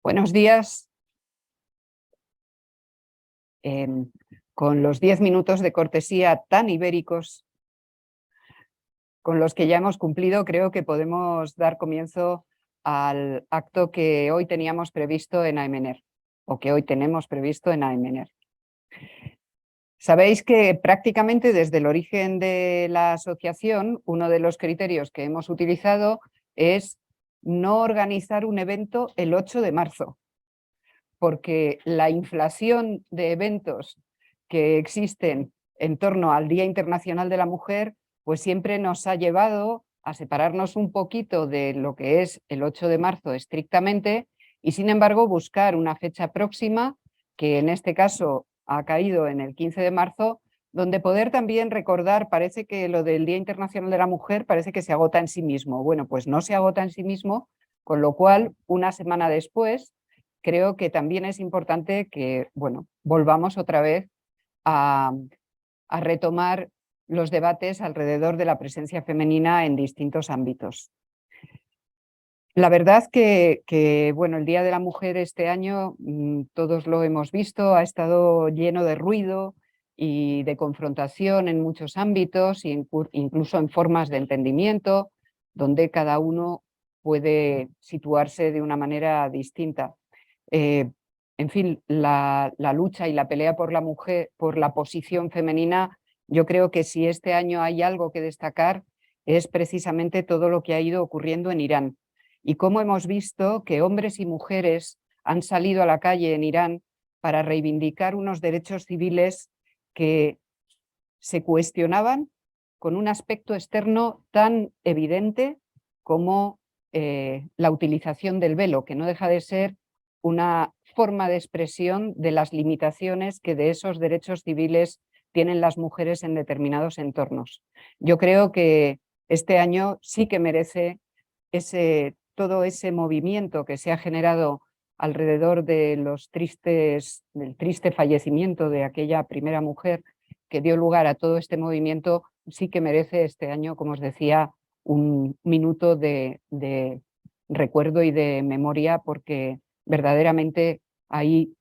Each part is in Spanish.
Buenos días. Con los 10 minutos de cortesía tan ibéricos con los que ya hemos cumplido, creo que podemos dar comienzo al acto que hoy teníamos previsto en AEMENER, o que hoy tenemos previsto en AEMENER. Sabéis que prácticamente desde el origen de la asociación, uno de los criterios que hemos utilizado es no organizar un evento el 8 de marzo, porque la inflación de eventos que existen en torno al Día Internacional de la Mujer, pues siempre nos ha llevado a separarnos un poquito de lo que es el 8 de marzo estrictamente y, sin embargo, buscar una fecha próxima, que en este caso ha caído en el 15 de marzo, donde poder también recordar. Parece que lo del Día Internacional de la Mujer parece que se agota en sí mismo. Bueno, pues no se agota en sí mismo, con lo cual, una semana después, creo que también es importante que, volvamos otra vez a retomar los debates alrededor de la presencia femenina en distintos ámbitos. La verdad que el Día de la Mujer este año, todos lo hemos visto, ha estado lleno de ruido y de confrontación en muchos ámbitos, incluso en formas de entendimiento, donde cada uno puede situarse de una manera distinta. En fin, la lucha y la pelea por la mujer, por la posición femenina, yo creo que si este año hay algo que destacar es precisamente todo lo que ha ido ocurriendo en Irán y cómo hemos visto que hombres y mujeres han salido a la calle en Irán para reivindicar unos derechos civiles que se cuestionaban con un aspecto externo tan evidente como la utilización del velo, que no deja de ser una forma de expresión de las limitaciones que de esos derechos civiles tienen las mujeres en determinados entornos. Yo creo que este año sí que merece todo ese movimiento que se ha generado alrededor de del triste fallecimiento de aquella primera mujer que dio lugar a todo este movimiento. Sí que merece este año, como os decía, un minuto de recuerdo y de memoria, porque verdaderamente ahí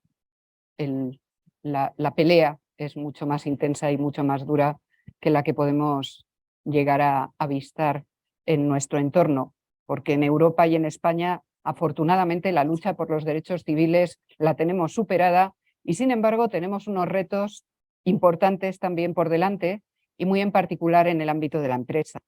la pelea es mucho más intensa y mucho más dura que la que podemos llegar a avistar en nuestro entorno, porque en Europa y en España, afortunadamente, la lucha por los derechos civiles la tenemos superada y, sin embargo, tenemos unos retos importantes también por delante, y muy en particular en el ámbito de la empresa.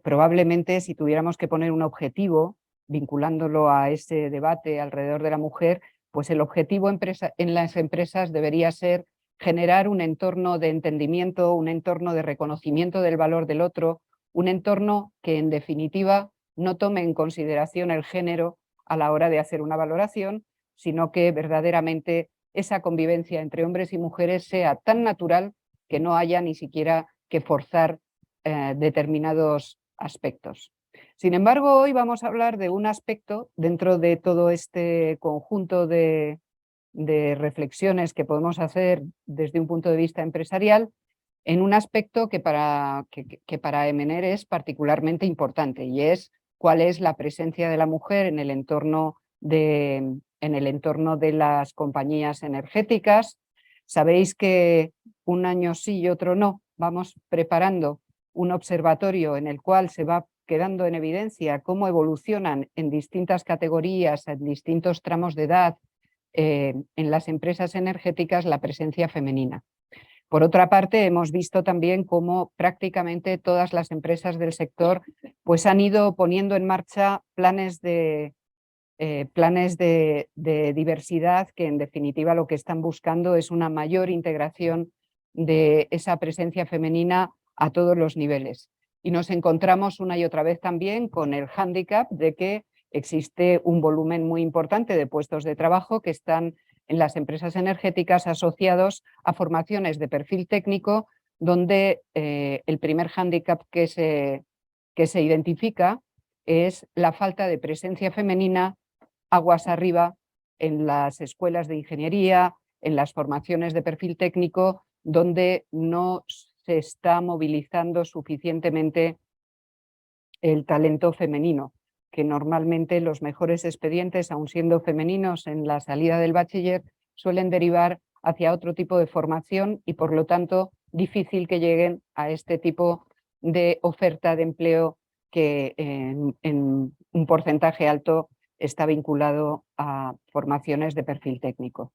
Probablemente, si tuviéramos que poner un objetivo vinculándolo a ese debate alrededor de la mujer, pues el objetivo en las empresas debería ser generar un entorno de entendimiento, un entorno de reconocimiento del valor del otro, un entorno que, en definitiva, no tome en consideración el género a la hora de hacer una valoración, sino que verdaderamente esa convivencia entre hombres y mujeres sea tan natural que no haya ni siquiera que forzar determinados aspectos. Sin embargo, hoy vamos a hablar de un aspecto dentro de todo este conjunto de reflexiones que podemos hacer desde un punto de vista empresarial, en un aspecto que para AEMENER es particularmente importante, y es cuál es la presencia de la mujer en el entorno de las compañías energéticas. Sabéis que un año sí y otro no, vamos preparando un observatorio en el cual se va quedando en evidencia cómo evolucionan en distintas categorías, en distintos tramos de edad, en las empresas energéticas, la presencia femenina. Por otra parte, hemos visto también cómo prácticamente todas las empresas del sector pues han ido poniendo en marcha planes de diversidad que, en definitiva, lo que están buscando es una mayor integración de esa presencia femenina a todos los niveles. Y nos encontramos una y otra vez también con el hándicap de que existe un volumen muy importante de puestos de trabajo que están en las empresas energéticas asociados a formaciones de perfil técnico, donde el primer hándicap que se identifica es la falta de presencia femenina aguas arriba en las escuelas de ingeniería, en las formaciones de perfil técnico, donde no se está movilizando suficientemente el talento femenino. que normalmente los mejores expedientes, aun siendo femeninos en la salida del bachiller, suelen derivar hacia otro tipo de formación y por lo tanto difícil que lleguen a este tipo de oferta de empleo que en un porcentaje alto está vinculado a formaciones de perfil técnico.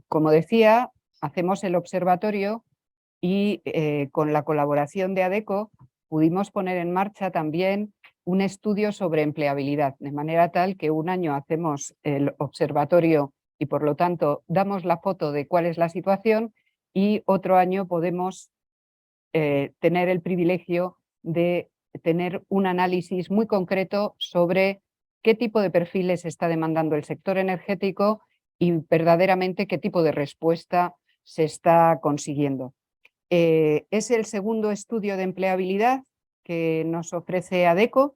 Como decía, hacemos el observatorio y con la colaboración de ADECO pudimos poner en marcha también un estudio sobre empleabilidad, de manera tal que un año hacemos el observatorio y por lo tanto damos la foto de cuál es la situación y otro año podemos tener el privilegio de tener un análisis muy concreto sobre qué tipo de perfiles está demandando el sector energético y verdaderamente qué tipo de respuesta se está consiguiendo. Es el segundo estudio de empleabilidad que nos ofrece ADECO.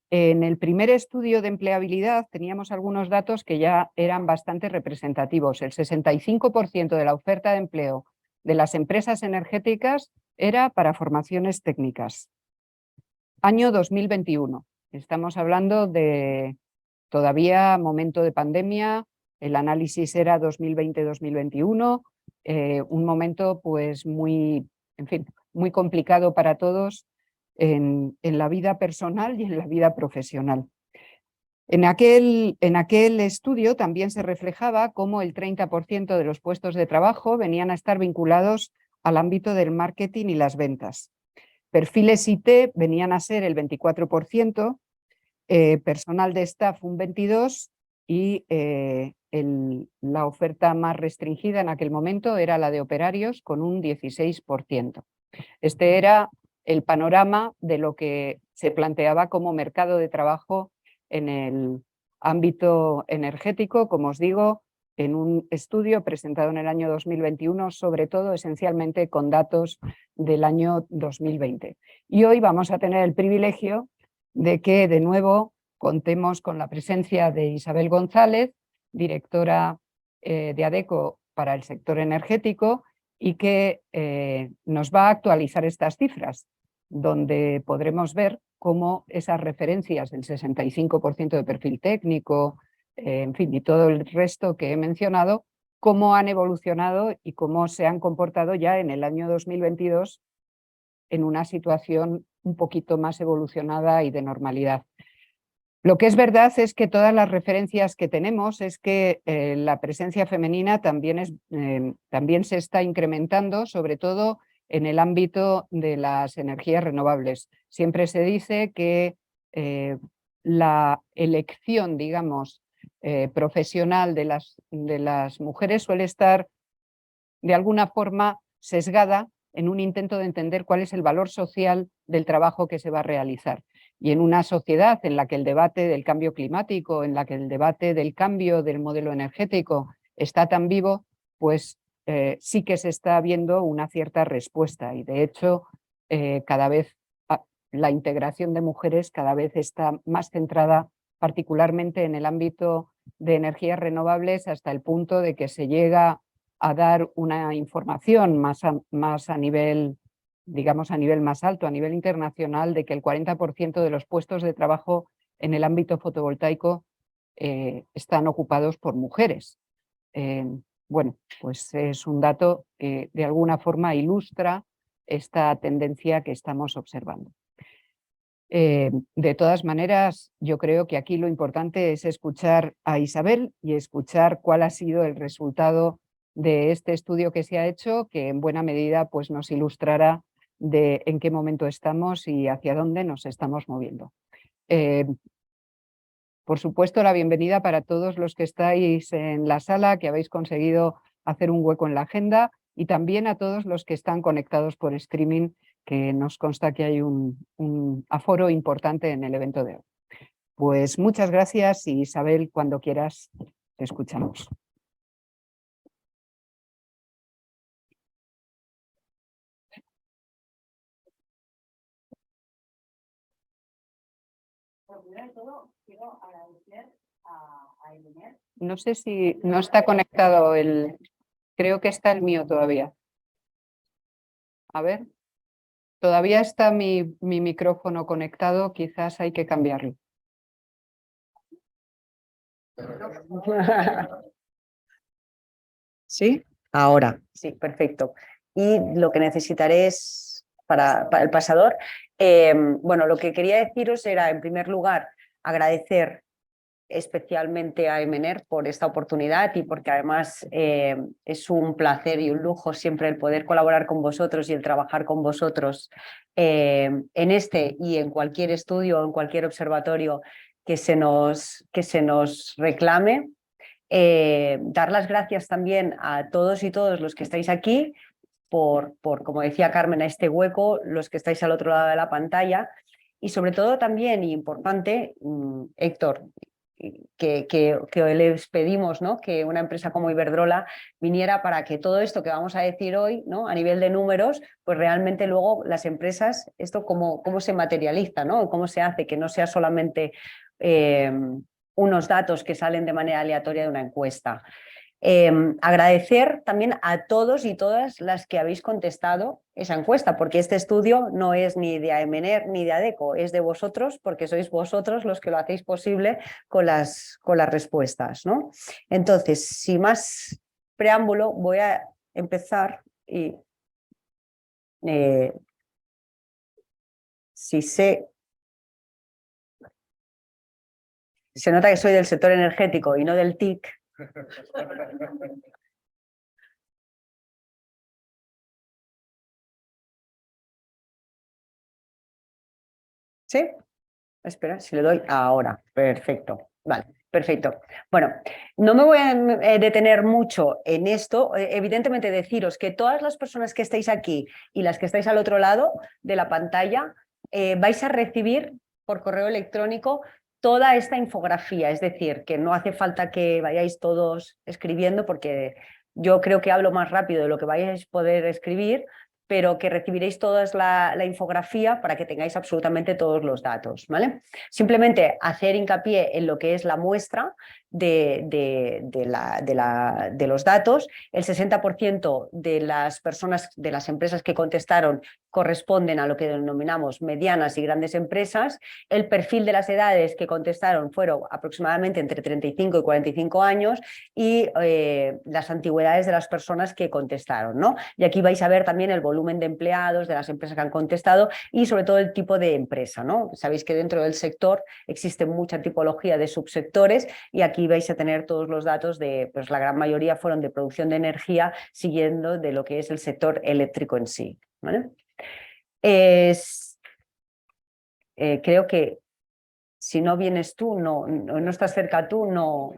En el primer estudio de empleabilidad teníamos algunos datos que ya eran bastante representativos. El 65% de la oferta de empleo de las empresas energéticas era para formaciones técnicas. Año 2021. Estamos hablando de todavía momento de pandemia, el análisis era 2020-2021, un momento pues muy, en fin, muy complicado para todos en la vida personal y en la vida profesional. En aquel estudio también se reflejaba cómo el 30% de los puestos de trabajo venían a estar vinculados al ámbito del marketing y las ventas. Perfiles IT venían a ser el 24%, personal de staff un 22% y la oferta más restringida en aquel momento era la de operarios con un 16%. Este era el panorama de lo que se planteaba como mercado de trabajo en el ámbito energético, como os digo, en un estudio presentado en el año 2021, sobre todo esencialmente con datos del año 2020. Y hoy vamos a tener el privilegio de que de nuevo contemos con la presencia de Isabel González, directora de ADECO para el sector energético, y que nos va a actualizar estas cifras, donde podremos ver cómo esas referencias del 65% de perfil técnico, en fin, y todo el resto que he mencionado, cómo han evolucionado y cómo se han comportado ya en el año 2022 en una situación un poquito más evolucionada y de normalidad. Lo que es verdad es que todas las referencias que tenemos es que la presencia femenina también se está incrementando, sobre todo en el ámbito de las energías renovables. Siempre se dice que la elección, digamos, profesional de las mujeres suele estar de alguna forma sesgada en un intento de entender cuál es el valor social del trabajo que se va a realizar. Y en una sociedad en la que el debate del cambio climático, en la que el debate del cambio del modelo energético está tan vivo, pues sí que se está viendo una cierta respuesta y de hecho cada vez la integración de mujeres cada vez está más centrada particularmente en el ámbito de energías renovables hasta el punto de que se llega a dar una información más a nivel, digamos, a nivel más alto, a nivel internacional, de que el 40% de los puestos de trabajo en el ámbito fotovoltaico están ocupados por mujeres. Bueno, pues es un dato que de alguna forma ilustra esta tendencia que estamos observando. De todas maneras, yo creo que aquí lo importante es escuchar a Isabel y escuchar cuál ha sido el resultado de este estudio que se ha hecho, que en buena medida pues, nos ilustrará de en qué momento estamos y hacia dónde nos estamos moviendo. Por supuesto, la bienvenida para todos los que estáis en la sala, que habéis conseguido hacer un hueco en la agenda, y también a todos los que están conectados por streaming, que nos consta que hay un aforo importante en el evento de hoy. Pues muchas gracias y Isabel, cuando quieras, te escuchamos. Quiero agradecer a Eliner. No sé si no está conectado creo que está el mío todavía. A ver. Todavía está mi micrófono conectado, quizás hay que cambiarlo. ¿Sí? Ahora, sí, perfecto. Y lo que necesitaré es para el pasador. Bueno, lo que quería deciros era, en primer lugar, agradecer especialmente a Emener por esta oportunidad y porque además es un placer y un lujo siempre el poder colaborar con vosotros y el trabajar con vosotros en este y en cualquier estudio o en cualquier observatorio que se nos reclame. Dar las gracias también a todos y todos los que estáis aquí por, como decía Carmen, a este hueco, los que estáis al otro lado de la pantalla y sobre todo también, y importante, Héctor, que les pedimos, ¿no?, que una empresa como Iberdrola viniera para que todo esto que vamos a decir hoy, ¿no?, a nivel de números, pues realmente luego las empresas, esto cómo se materializa, ¿no?, cómo se hace, que no sea solamente unos datos que salen de manera aleatoria de una encuesta. Agradecer también a todos y todas las que habéis contestado esa encuesta, porque este estudio no es ni de AEMENER ni de ADECO, es de vosotros, porque sois vosotros los que lo hacéis posible con las respuestas, ¿no? Entonces, sin más preámbulo, voy a empezar y si sé... Se nota que soy del sector energético y no del TIC. ¿Sí? Espera, si le doy ahora. Perfecto. Vale, perfecto. Bueno, no me voy a detener mucho en esto. Evidentemente deciros que todas las personas que estáis aquí y las que estáis al otro lado de la pantalla vais a recibir por correo electrónico toda esta infografía. Es decir, que no hace falta que vayáis todos escribiendo porque yo creo que hablo más rápido de lo que vais a poder escribir, pero que recibiréis toda la infografía para que tengáis absolutamente todos los datos, ¿vale? Simplemente hacer hincapié en lo que es la muestra de los datos. El 60% de las personas, de las empresas que contestaron corresponden a lo que denominamos medianas y grandes empresas. El perfil de las edades que contestaron fueron aproximadamente entre 35 y 45 años y las antigüedades de las personas que contestaron, ¿no? Y aquí vais a ver también el volumen de empleados de las empresas que han contestado y sobre todo el tipo de empresa, ¿no? Sabéis que dentro del sector existe mucha tipología de subsectores y aquí vais a tener todos los datos de, pues la gran mayoría fueron de producción de energía, siguiendo de lo que es el sector eléctrico en sí, ¿vale? Creo que si no vienes tú, no estás cerca tú, no...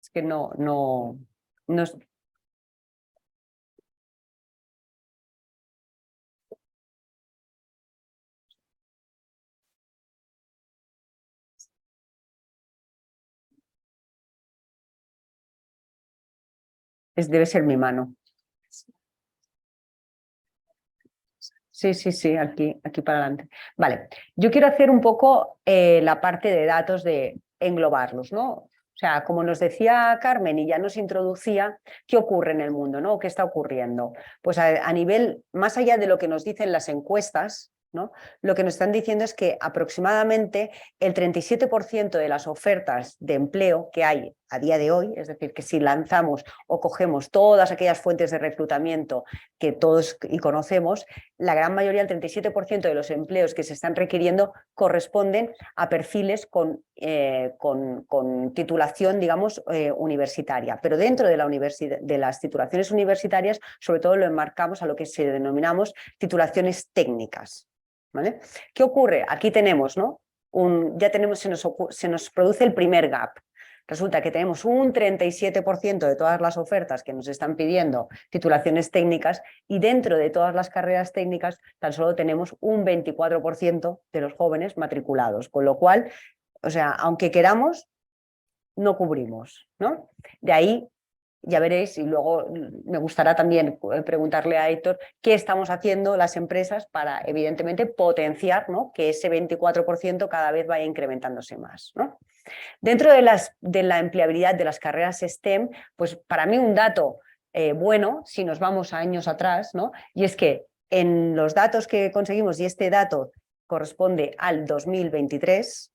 Es que no debe ser mi mano. Sí, aquí para adelante. Vale, yo quiero hacer un poco la parte de datos de englobarlos, ¿no? O sea, como nos decía Carmen y ya nos introducía, ¿qué ocurre en el mundo, ¿no? ¿Qué está ocurriendo? Pues a nivel, más allá de lo que nos dicen las encuestas, ¿no?, lo que nos están diciendo es que aproximadamente el 37% de las ofertas de empleo que hay a día de hoy, es decir, que si lanzamos o cogemos todas aquellas fuentes de reclutamiento que todos y conocemos, la gran mayoría, el 37% de los empleos que se están requiriendo corresponden a perfiles con titulación, digamos, universitaria. Pero dentro de las titulaciones universitarias, sobre todo lo enmarcamos a lo que se denominamos titulaciones técnicas, ¿vale? ¿Qué ocurre? Aquí tenemos, ¿no?, se nos produce el primer gap. Resulta que tenemos un 37% de todas las ofertas que nos están pidiendo titulaciones técnicas y dentro de todas las carreras técnicas tan solo tenemos un 24% de los jóvenes matriculados, con lo cual, o sea, aunque queramos, no cubrimos, ¿no? De ahí ya veréis, y luego me gustará también preguntarle a Héctor qué estamos haciendo las empresas para, evidentemente, potenciar, ¿no?, que ese 24% cada vez vaya incrementándose más, ¿no? Dentro de la empleabilidad de las carreras STEM, pues para mí un dato bueno, si nos vamos a años atrás, ¿no?, y es que en los datos que conseguimos, y este dato corresponde al 2023,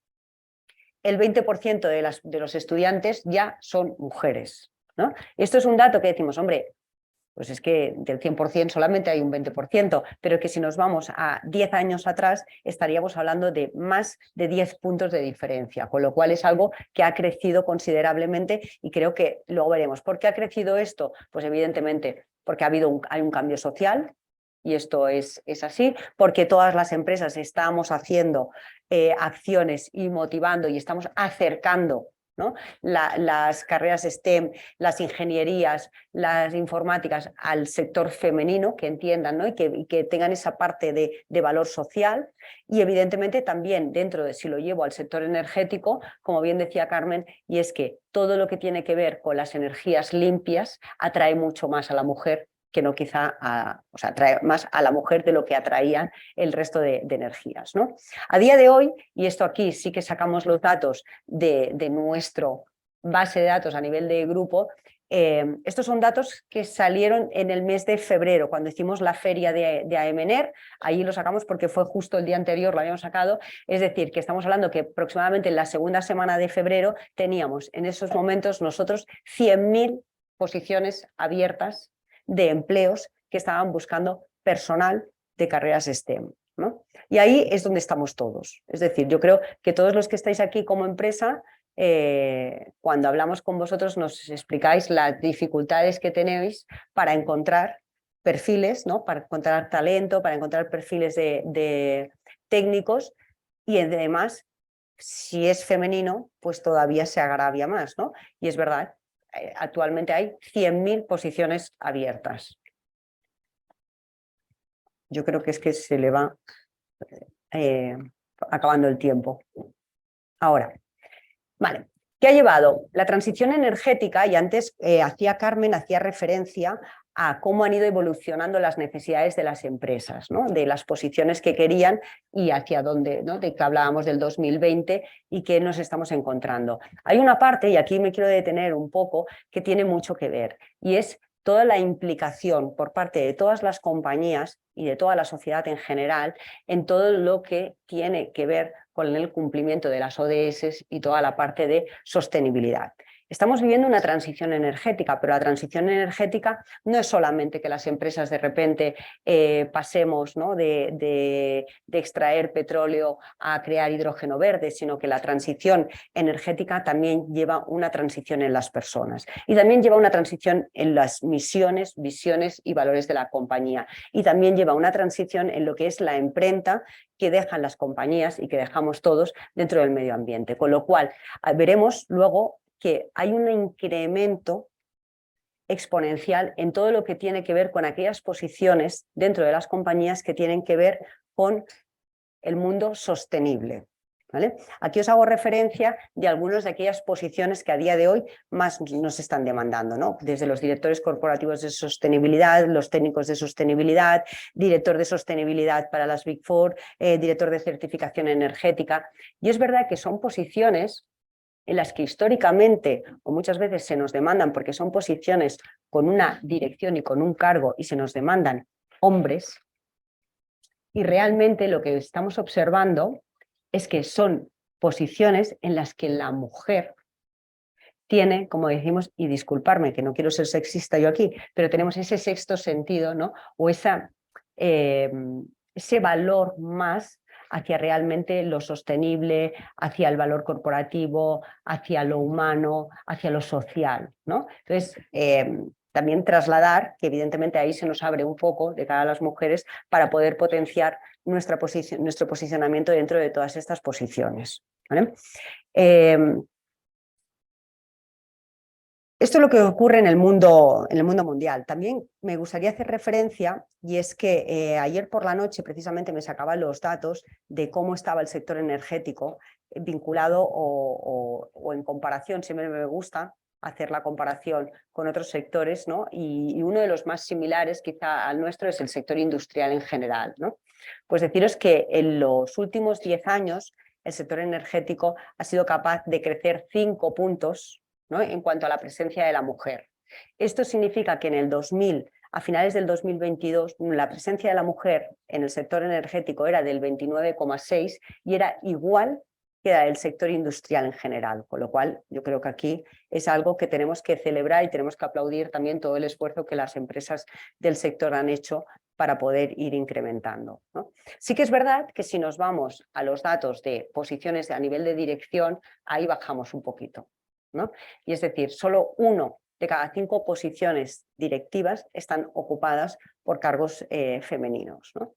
el 20% de los estudiantes ya son mujeres, ¿no? Esto es un dato que decimos, hombre, pues es que del 100% solamente hay un 20%, pero que si nos vamos a 10 años atrás estaríamos hablando de más de 10 puntos de diferencia, con lo cual es algo que ha crecido considerablemente y creo que luego veremos. ¿Por qué ha crecido esto? Pues evidentemente porque hay un cambio social, y esto es así, porque todas las empresas estamos haciendo acciones y motivando y estamos acercando, ¿no?, las carreras STEM, las ingenierías, las informáticas al sector femenino, que entiendan, ¿no?, y que tengan esa parte de valor social. Y evidentemente también dentro de, si lo llevo al sector energético, como bien decía Carmen, y es que todo lo que tiene que ver con las energías limpias atrae mucho más a la mujer, que no quizá o sea, atrae más a la mujer de lo que atraían el resto de energías, ¿no? A día de hoy, y esto aquí sí que sacamos los datos de nuestro base de datos a nivel de grupo, estos son datos que salieron en el mes de febrero, cuando hicimos la feria de AEMENER, ahí lo sacamos porque fue justo el día anterior, lo habíamos sacado, es decir, que estamos hablando que aproximadamente en la segunda semana de febrero teníamos en esos momentos nosotros 100.000 posiciones abiertas de empleos que estaban buscando personal de carreras STEM, ¿no? Y ahí es donde estamos todos. Es decir, yo creo que todos los que estáis aquí como empresa, cuando hablamos con vosotros nos explicáis las dificultades que tenéis para encontrar perfiles, ¿no?, para encontrar talento, para encontrar perfiles de técnicos, y además, si es femenino, pues todavía se agravia más, ¿no? Y es verdad, actualmente hay 100.000 posiciones abiertas. Yo creo que es que se le va acabando el tiempo. Ahora, vale, ¿qué ha llevado? La transición energética, y antes Carmen hacía referencia a cómo han ido evolucionando las necesidades de las empresas, ¿no?, de las posiciones que querían y hacia dónde, ¿no?, de que hablábamos del 2020 y que nos estamos encontrando. Hay una parte, y aquí me quiero detener un poco, que tiene mucho que ver, y es toda la implicación por parte de todas las compañías y de toda la sociedad en general en todo lo que tiene que ver con el cumplimiento de las ODS y toda la parte de sostenibilidad. Estamos viviendo una transición energética, pero la transición energética no es solamente que las empresas de repente pasemos, ¿no?, de extraer petróleo a crear hidrógeno verde, sino que la transición energética también lleva una transición en las personas y también lleva una transición en las misiones, visiones y valores de la compañía, y también lleva una transición en lo que es la imprenta que dejan las compañías y que dejamos todos dentro del medio ambiente, con lo cual veremos luego que hay un incremento exponencial en todo lo que tiene que ver con aquellas posiciones dentro de las compañías que tienen que ver con el mundo sostenible, ¿vale? Aquí os hago referencia de algunas de aquellas posiciones que a día de hoy más nos están demandando, ¿no? Desde los directores corporativos de sostenibilidad, los técnicos de sostenibilidad, director de sostenibilidad para las Big Four, director de certificación energética. Y es verdad que son posiciones en las que históricamente o muchas veces se nos demandan, porque son posiciones con una dirección y con un cargo y se nos demandan hombres, y realmente lo que estamos observando es que son posiciones en las que la mujer tiene, como decimos, y disculparme que no quiero ser sexista yo aquí, pero tenemos ese sexto sentido, ¿no?, o ese valor más hacia realmente lo sostenible, hacia el valor corporativo, hacia lo humano, hacia lo social, ¿no? Entonces, también trasladar que evidentemente ahí se nos abre un poco de cara a las mujeres para poder potenciar nuestro posicionamiento dentro de todas estas posiciones, ¿vale? Esto es lo que ocurre en el mundo mundial. También me gustaría hacer referencia, y es que ayer por la noche precisamente me sacaban los datos de cómo estaba el sector energético vinculado o en comparación, siempre me gusta hacer la comparación con otros sectores, ¿no? Y uno de los más similares quizá al nuestro es el sector industrial en general, ¿no? Pues deciros que en los últimos 10 años el sector energético ha sido capaz de crecer 5 puntos, ¿no? En cuanto a la presencia de la mujer. Esto significa que en el 2000, a finales del 2022, la presencia de la mujer en el sector energético era del 29,6 y era igual que la del sector industrial en general, con lo cual yo creo que aquí es algo que tenemos que celebrar y tenemos que aplaudir también todo el esfuerzo que las empresas del sector han hecho para poder ir incrementando, ¿no? Sí que es verdad que si nos vamos a los datos de posiciones a nivel de dirección, ahí bajamos un poquito, ¿no? Y es decir, solo 1 de cada 5 posiciones directivas están ocupadas por cargos femeninos, ¿no?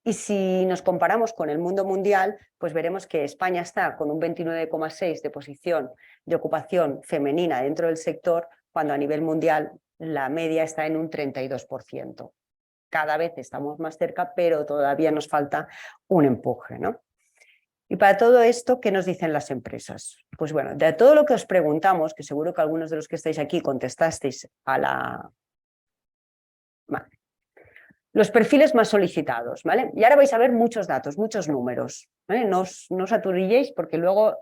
Y si nos comparamos con el mundo mundial, pues veremos que España está con un 29,6 de posición de ocupación femenina dentro del sector, cuando a nivel mundial la media está en un 32%. Cada vez estamos más cerca, pero todavía nos falta un empuje, ¿no? Y para todo esto, ¿qué nos dicen las empresas? Pues bueno, de todo lo que os preguntamos, que seguro que algunos de los que estáis aquí contestasteis a la... Vale. Los perfiles más solicitados, ¿vale? Y ahora vais a ver muchos datos, muchos números, ¿vale? No os aturilléis porque luego,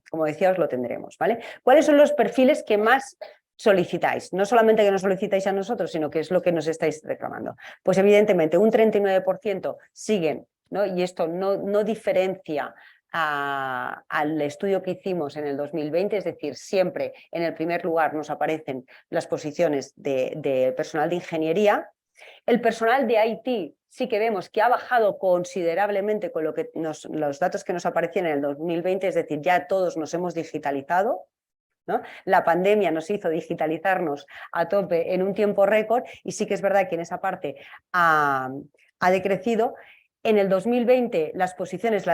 como decía, os lo tendremos, ¿vale? ¿Cuáles son los perfiles que más solicitáis? No solamente que nos solicitáis a nosotros, sino que es lo que nos estáis reclamando. Pues evidentemente un 39% siguen, ¿no? Y esto no diferencia al estudio que hicimos en el 2020, es decir, siempre en el primer lugar nos aparecen las posiciones de personal de ingeniería. El personal de IT sí que vemos que ha bajado considerablemente con lo que los datos que nos aparecían en el 2020, es decir, ya todos nos hemos digitalizado, ¿no? La pandemia nos hizo digitalizarnos a tope en un tiempo récord y sí que es verdad que en esa parte ha decrecido. En el 2020 las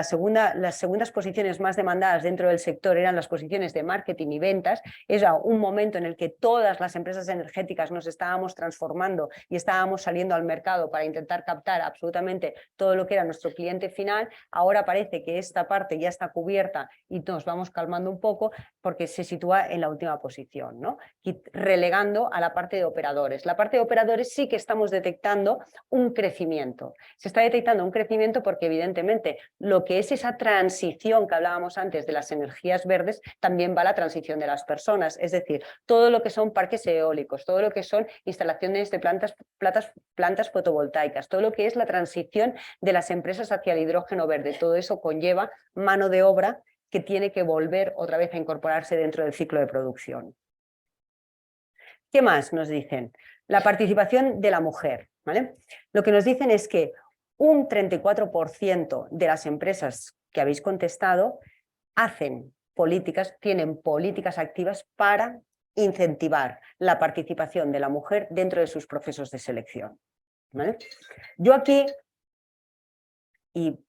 segundas posiciones más demandadas dentro del sector eran las posiciones de marketing y ventas. Era un momento en el que todas las empresas energéticas nos estábamos transformando y estábamos saliendo al mercado para intentar captar absolutamente todo lo que era nuestro cliente final. Ahora parece que esta parte ya está cubierta y nos vamos calmando un poco porque se sitúa en la última posición, ¿no? Y relegando a la parte de operadores. La parte de operadores sí que estamos detectando un crecimiento. Se está detectando un crecimiento porque evidentemente lo que es esa transición que hablábamos antes de las energías verdes, también va la transición de las personas, es decir, todo lo que son parques eólicos, todo lo que son instalaciones de plantas fotovoltaicas, todo lo que es la transición de las empresas hacia el hidrógeno verde, todo eso conlleva mano de obra que tiene que volver otra vez a incorporarse dentro del ciclo de producción. ¿Qué más nos dicen? La participación de la mujer, ¿vale? Lo que nos dicen es que un 34% de las empresas que habéis contestado tienen políticas activas para incentivar la participación de la mujer dentro de sus procesos de selección, ¿vale? Yo aquí, y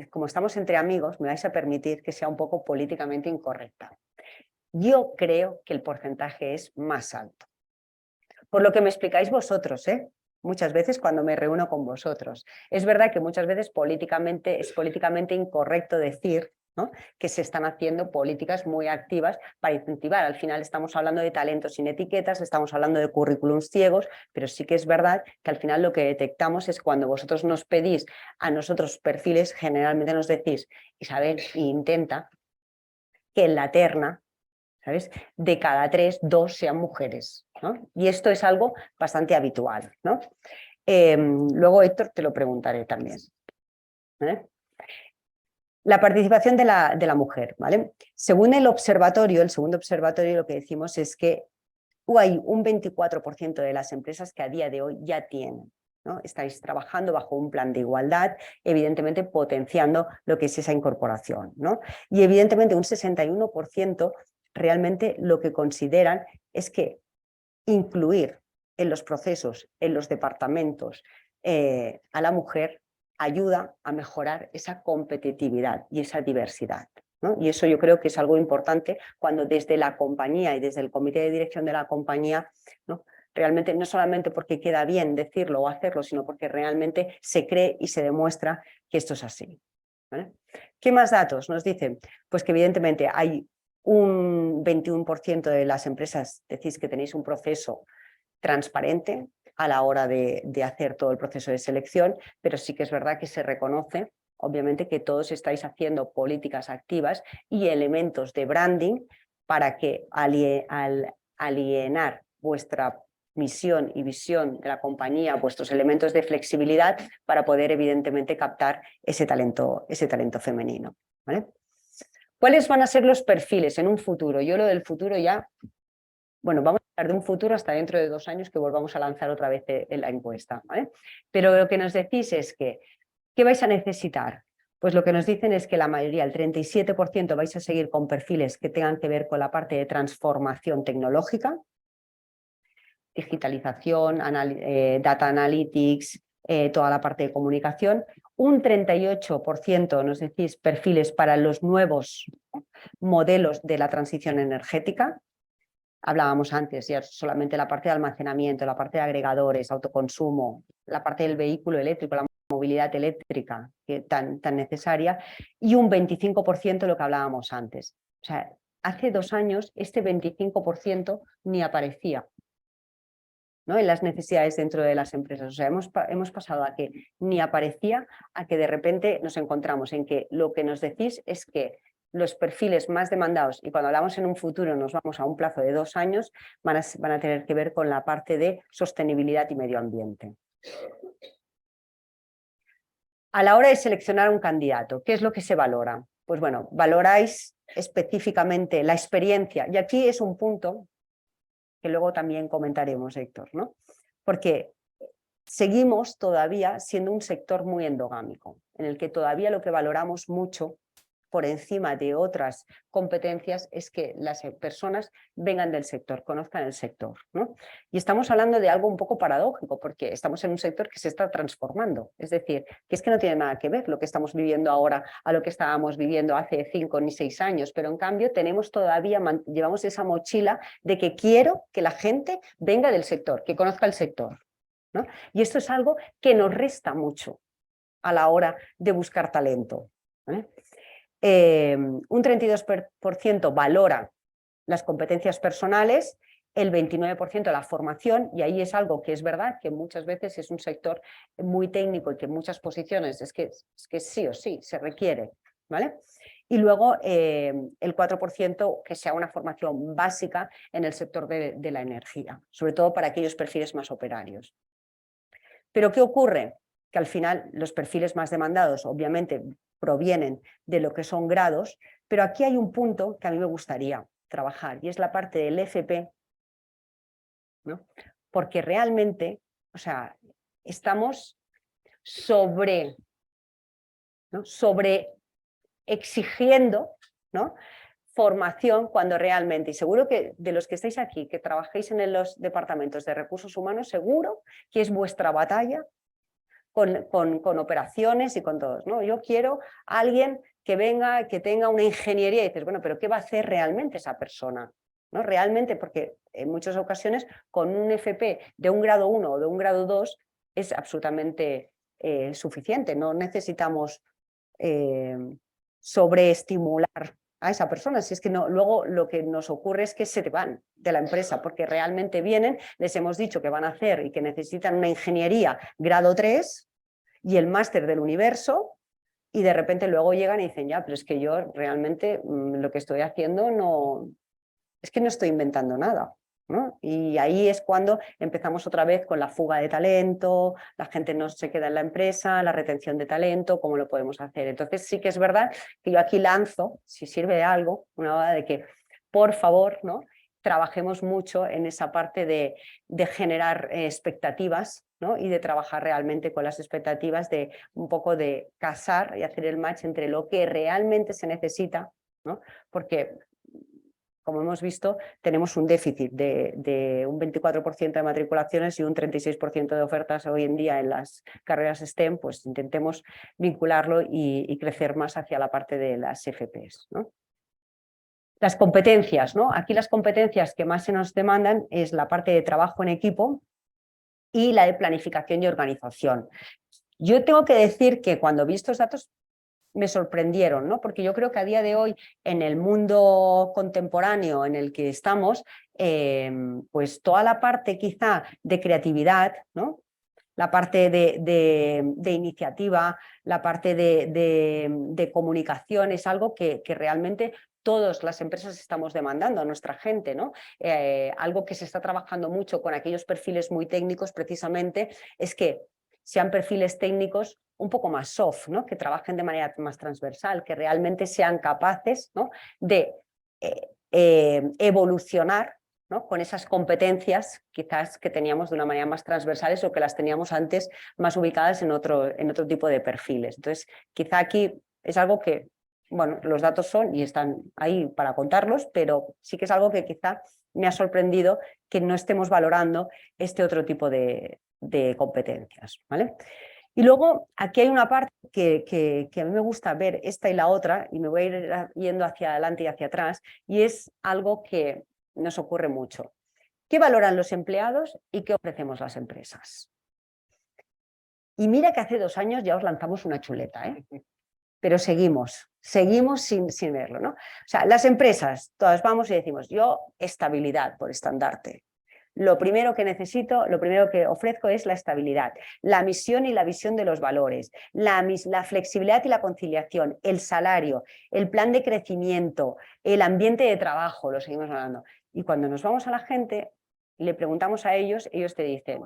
como estamos entre amigos, me vais a permitir que sea un poco políticamente incorrecta. Yo creo que el porcentaje es más alto. Por lo que me explicáis vosotros, muchas veces cuando me reúno con vosotros. Es verdad que muchas veces es políticamente incorrecto decir, ¿no?, que se están haciendo políticas muy activas para incentivar. Al final estamos hablando de talentos sin etiquetas, estamos hablando de currículums ciegos, pero sí que es verdad que al final lo que detectamos es cuando vosotros nos pedís a nosotros perfiles, generalmente nos decís, Isabel, intenta que en la terna, ¿sabes?, de cada 3, 2 sean mujeres, ¿no? Y esto es algo bastante habitual, ¿no? Luego, Héctor, te lo preguntaré también, ¿vale? La participación de la mujer, ¿vale? Según el segundo observatorio, lo que decimos es que hay un 24% de las empresas que a día de hoy ya tienen, ¿no? Estáis trabajando bajo un plan de igualdad, evidentemente potenciando lo que es esa incorporación, ¿no? Y evidentemente un 61% realmente lo que consideran es que incluir en los procesos, en los departamentos, a la mujer ayuda a mejorar esa competitividad y esa diversidad, ¿no? Y eso yo creo que es algo importante cuando desde la compañía y desde el comité de dirección de la compañía, ¿no?, realmente no solamente porque queda bien decirlo o hacerlo, sino porque realmente se cree y se demuestra que esto es así, ¿vale? ¿Qué más datos nos dicen? Pues que evidentemente hay Un 21% de las empresas decís que tenéis un proceso transparente a la hora de hacer todo el proceso de selección, pero sí que es verdad que se reconoce, obviamente, que todos estáis haciendo políticas activas y elementos de branding para que al alienar vuestra misión y visión de la compañía, vuestros elementos de flexibilidad para poder evidentemente captar ese talento femenino, ¿vale? ¿Cuáles van a ser los perfiles en un futuro? Yo lo del futuro ya, bueno, vamos a hablar de un futuro hasta dentro de 2 años que volvamos a lanzar otra vez la encuesta, ¿vale? Pero lo que nos decís es que, ¿qué vais a necesitar? Pues lo que nos dicen es que la mayoría, el 37%, vais a seguir con perfiles que tengan que ver con la parte de transformación tecnológica, digitalización, data analytics, toda la parte de comunicación. Un 38% nos decís perfiles para los nuevos modelos de la transición energética. Hablábamos antes, ya solamente la parte de almacenamiento, la parte de agregadores, autoconsumo, la parte del vehículo eléctrico, la movilidad eléctrica tan necesaria, y un 25% lo que hablábamos antes. O sea, hace 2 años este 25% ni aparecía, ¿no?, en las necesidades dentro de las empresas. O sea, hemos pasado a que ni aparecía, a que de repente nos encontramos en que lo que nos decís es que los perfiles más demandados, y cuando hablamos en un futuro nos vamos a un plazo de 2 años, van a tener que ver con la parte de sostenibilidad y medio ambiente. A la hora de seleccionar un candidato, ¿qué es lo que se valora? Pues bueno, valoráis específicamente la experiencia, y aquí es un punto que luego también comentaremos, Héctor, ¿no? Porque seguimos todavía siendo un sector muy endogámico, en el que todavía lo que valoramos mucho por encima de otras competencias es que las personas vengan del sector, conozcan el sector, ¿no? Y estamos hablando de algo un poco paradójico, porque estamos en un sector que se está transformando, es decir, que es que no tiene nada que ver lo que estamos viviendo ahora a lo que estábamos viviendo hace 5 ni 6 años, pero en cambio llevamos esa mochila de que quiero que la gente venga del sector, que conozca el sector, ¿no? Y esto es algo que nos resta mucho a la hora de buscar talento, ¿vale? Un 32% valora las competencias personales, el 29% la formación, y ahí es algo que es verdad que muchas veces es un sector muy técnico y que en muchas posiciones es que sí o sí se requiere, ¿vale? Y luego el 4% que sea una formación básica en el sector de la energía, sobre todo para aquellos perfiles más operarios. Pero ¿qué ocurre? Que al final los perfiles más demandados obviamente provienen de lo que son grados, pero aquí hay un punto que a mí me gustaría trabajar y es la parte del FP, ¿no? Porque realmente, o sea, estamos sobre exigiendo, ¿no?, formación cuando realmente, y seguro que de los que estáis aquí, que trabajéis en los departamentos de recursos humanos, seguro que es vuestra batalla con operaciones y con todos, ¿no? Yo quiero a alguien que venga, que tenga una ingeniería, y dices, bueno, pero ¿qué va a hacer realmente esa persona? ¿No? Realmente, porque en muchas ocasiones con un FP de un grado 1 o de un grado 2 es absolutamente suficiente, no necesitamos sobreestimular a esa persona, si es que no, luego lo que nos ocurre es que se te van de la empresa porque realmente vienen, les hemos dicho que van a hacer y que necesitan una ingeniería grado 3 y el máster del universo, y de repente luego llegan y dicen, ya, pero es que yo realmente lo que estoy haciendo no, es que no estoy inventando nada, ¿no? Y ahí es cuando empezamos otra vez con la fuga de talento, la gente no se queda en la empresa, la retención de talento, ¿cómo lo podemos hacer? Entonces sí que es verdad que yo aquí lanzo, si sirve de algo, una hora de que, por favor, ¿no?, trabajemos mucho en esa parte de generar expectativas, ¿no?, y de trabajar realmente con las expectativas, de un poco de casar y hacer el match entre lo que realmente se necesita, ¿no? Porque, como hemos visto, tenemos un déficit de un 24% de matriculaciones y un 36% de ofertas hoy en día en las carreras STEM, pues intentemos vincularlo y crecer más hacia la parte de las FPs, ¿no? Las competencias, ¿no? Aquí las competencias que más se nos demandan es la parte de trabajo en equipo y la de planificación y organización. Yo tengo que decir que cuando vi estos datos me sorprendieron, ¿no? Porque yo creo que a día de hoy, en el mundo contemporáneo en el que estamos, pues toda la parte quizá de creatividad, ¿no? La parte de iniciativa, la parte de comunicación es algo que realmente todas las empresas estamos demandando a nuestra gente, ¿no? Algo que se está trabajando mucho con aquellos perfiles muy técnicos precisamente es que sean perfiles técnicos un poco más soft, ¿no? Que trabajen de manera más transversal, que realmente sean capaces, ¿no? de evolucionar, ¿no? Con esas competencias quizás que teníamos de una manera más transversales o que las teníamos antes más ubicadas en otro tipo de perfiles. Entonces, quizá aquí es algo que, bueno, los datos son y están ahí para contarlos, pero sí que es algo que quizá me ha sorprendido que no estemos valorando este otro tipo de competencias, ¿vale? Y luego aquí hay una parte que a mí me gusta ver, esta y la otra, y me voy a ir yendo hacia adelante y hacia atrás, y es algo que nos ocurre mucho. ¿Qué valoran los empleados y qué ofrecemos las empresas? Y mira que hace 2 años ya os lanzamos una chuleta, ¿eh? Pero seguimos sin verlo, ¿no? O sea, las empresas, todas vamos y decimos, yo estabilidad por estandarte. Lo primero que necesito, lo primero que ofrezco es la estabilidad, la misión y la visión de los valores, la flexibilidad y la conciliación, el salario, el plan de crecimiento, el ambiente de trabajo, lo seguimos hablando. Y cuando nos vamos a la gente, le preguntamos a ellos, ellos te dicen,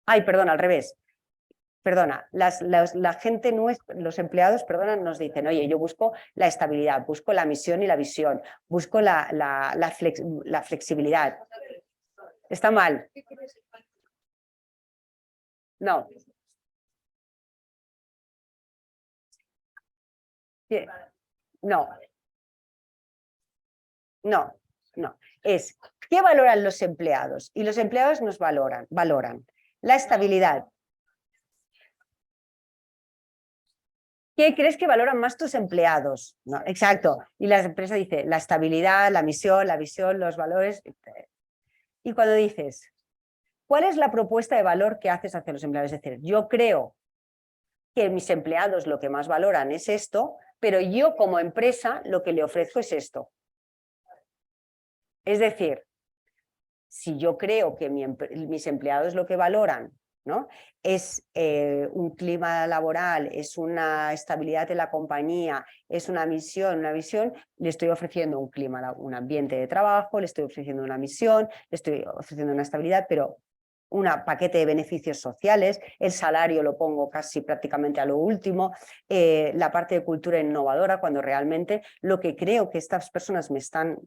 ay, perdón, al revés. Perdona, la gente, los empleados, perdona, nos dicen, oye, yo busco la estabilidad, busco la misión y la visión, busco la flexibilidad. Está mal. No. No. No. No. Es, ¿qué valoran los empleados? Y los empleados nos valoran la estabilidad. ¿Qué crees que valoran más tus empleados? No, exacto. Y la empresa dice la estabilidad, la misión, la visión, los valores. Y cuando dices, ¿cuál es la propuesta de valor que haces hacia los empleados? Es decir, yo creo que mis empleados lo que más valoran es esto, pero yo como empresa lo que le ofrezco es esto. Es decir, si yo creo que mis empleados lo que valoran, ¿no? es un clima laboral, es una estabilidad en la compañía, es una misión, una visión, le estoy ofreciendo un clima, un ambiente de trabajo, le estoy ofreciendo una misión, le estoy ofreciendo una estabilidad, pero un paquete de beneficios sociales, el salario lo pongo casi prácticamente a lo último, la parte de cultura innovadora, cuando realmente lo que creo que estas personas me están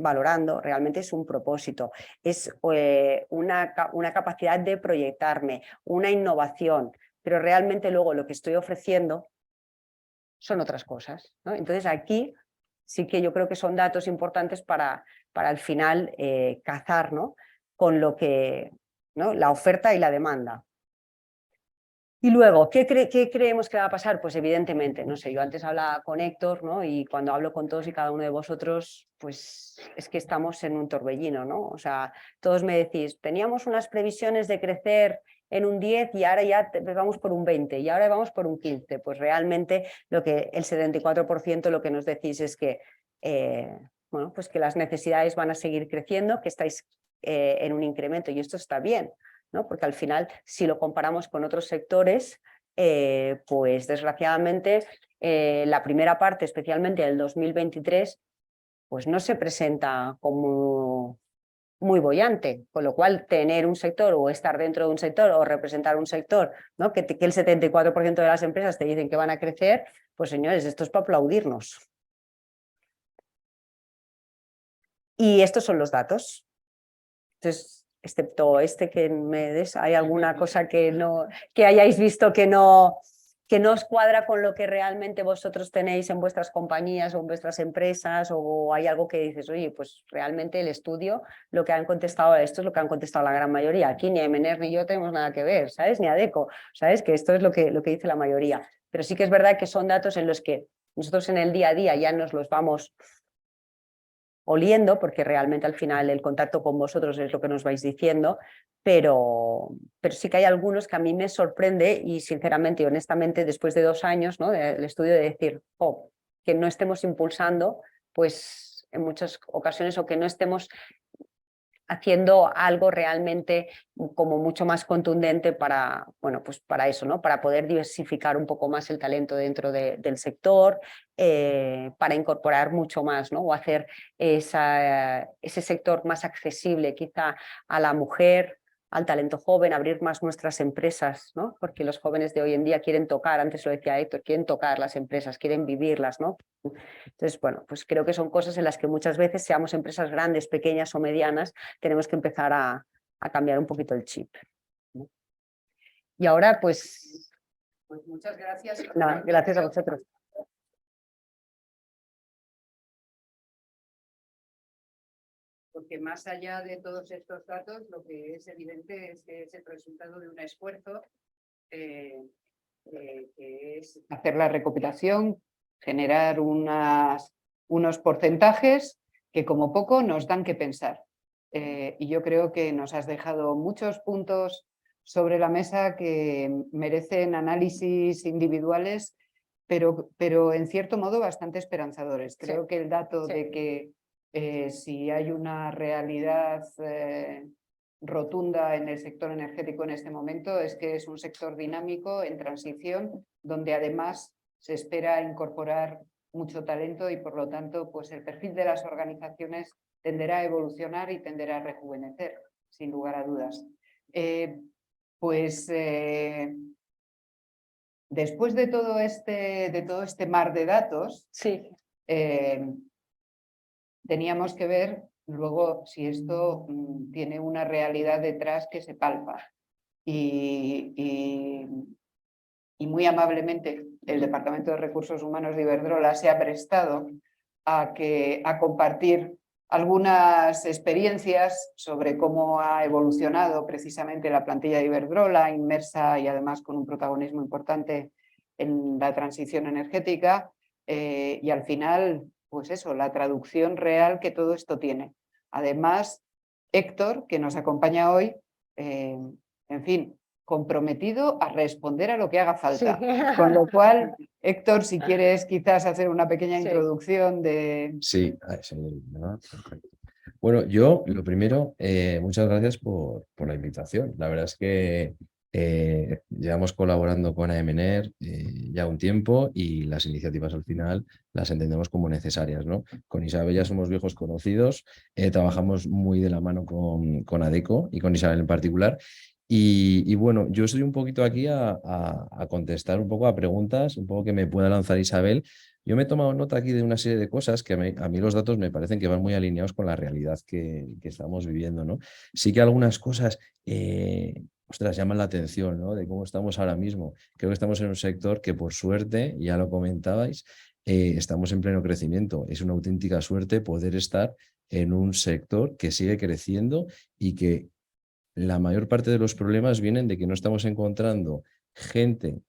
valorando realmente es un propósito, es una capacidad de proyectarme, una innovación, pero realmente luego lo que estoy ofreciendo son otras cosas, ¿no? Entonces aquí sí que yo creo que son datos importantes para al final cazar, ¿no? Con lo que, ¿no? La oferta y la demanda. Y luego, ¿qué creemos que va a pasar? Pues evidentemente, no sé, yo antes hablaba con Héctor, ¿no? Y cuando hablo con todos y cada uno de vosotros, pues es que estamos en un torbellino, ¿no? O sea, todos me decís, teníamos unas previsiones de crecer en un 10 y ahora ya vamos por un 20 y ahora vamos por un 15. Pues realmente el 74% lo que nos decís es que, bueno, pues que las necesidades van a seguir creciendo, que estáis en un incremento y esto está bien, ¿no? Porque al final, si lo comparamos con otros sectores, pues desgraciadamente la primera parte, especialmente el 2023, pues no se presenta como muy boyante, con lo cual tener un sector o estar dentro de un sector o representar un sector, ¿no? que el 74% de las empresas te dicen que van a crecer, pues señores, esto es para aplaudirnos. Y estos son los datos. Entonces, excepto este que me des, ¿hay alguna cosa que hayáis visto que no os cuadra con lo que realmente vosotros tenéis en vuestras compañías o en vuestras empresas? ¿O hay algo que dices, oye, pues realmente el estudio, lo que han contestado a esto es lo que han contestado la gran mayoría? Aquí ni Emener ni yo tenemos nada que ver, ¿sabes? Ni Adecco, ¿sabes? Que esto es lo que dice la mayoría. Pero sí que es verdad que son datos en los que nosotros en el día a día ya nos los vamos oliendo, porque realmente al final el contacto con vosotros es lo que nos vais diciendo, pero sí que hay algunos que a mí me sorprende y sinceramente y honestamente después de 2 años, ¿no?, del estudio, de decir, oh, que no estemos impulsando, pues en muchas ocasiones, o que no estemos haciendo algo realmente como mucho más contundente para, bueno, pues para eso, ¿no?, para poder diversificar un poco más el talento dentro del sector, para incorporar mucho más, ¿no?, o hacer ese sector más accesible quizá a la mujer, al talento joven, abrir más nuestras empresas, ¿no?, porque los jóvenes de hoy en día quieren tocar, antes lo decía Héctor, quieren tocar las empresas, quieren vivirlas, ¿no? Entonces, bueno, pues creo que son cosas en las que muchas veces, seamos empresas grandes, pequeñas o medianas, tenemos que empezar a cambiar un poquito el chip, ¿no? Y ahora, pues muchas gracias. nada, gracias a vosotros. Porque más allá de todos estos datos, lo que es evidente es que es el resultado de un esfuerzo que es hacer la recopilación, generar unos porcentajes que como poco nos dan que pensar. Y yo creo que nos has dejado muchos puntos sobre la mesa que merecen análisis individuales, pero en cierto modo bastante esperanzadores. Creo que el dato de que si hay una realidad rotunda en el sector energético en este momento es que es un sector dinámico en transición, donde además se espera incorporar mucho talento y por lo tanto pues el perfil de las organizaciones tenderá a evolucionar y tenderá a rejuvenecer, sin lugar a dudas. Después de todo este mar de datos, Sí. Teníamos que ver luego si esto tiene una realidad detrás que se palpa. Y muy amablemente el Departamento de Recursos Humanos de Iberdrola se ha prestado a compartir algunas experiencias sobre cómo ha evolucionado precisamente la plantilla de Iberdrola, inmersa y además con un protagonismo importante en la transición energética, y al final, pues eso, la traducción real que todo esto tiene. Además, Héctor, que nos acompaña hoy, en fin, comprometido a responder a lo que haga falta. Sí. Con lo cual, Héctor, si quieres quizás hacer una pequeña introducción de... Sí, ¿no? Perfecto. Bueno, yo lo primero, muchas gracias por la invitación. La verdad es que llevamos colaborando con AEMENER ya un tiempo y las iniciativas al final las entendemos como necesarias, ¿no? Con Isabel ya somos viejos conocidos, trabajamos muy de la mano con ADECO y con Isabel en particular. Y bueno, yo estoy un poquito aquí a contestar un poco a preguntas, un poco que me pueda lanzar Isabel. Yo me he tomado nota aquí de una serie de cosas que a mí los datos me parecen que van muy alineados con la realidad que estamos viviendo, ¿no? Sí que algunas cosas, ostras, llaman la atención, ¿no? De cómo estamos ahora mismo. Creo que estamos en un sector que por suerte, ya lo comentabais, estamos en pleno crecimiento. Es una auténtica suerte poder estar en un sector que sigue creciendo y que la mayor parte de los problemas vienen de que no estamos encontrando gente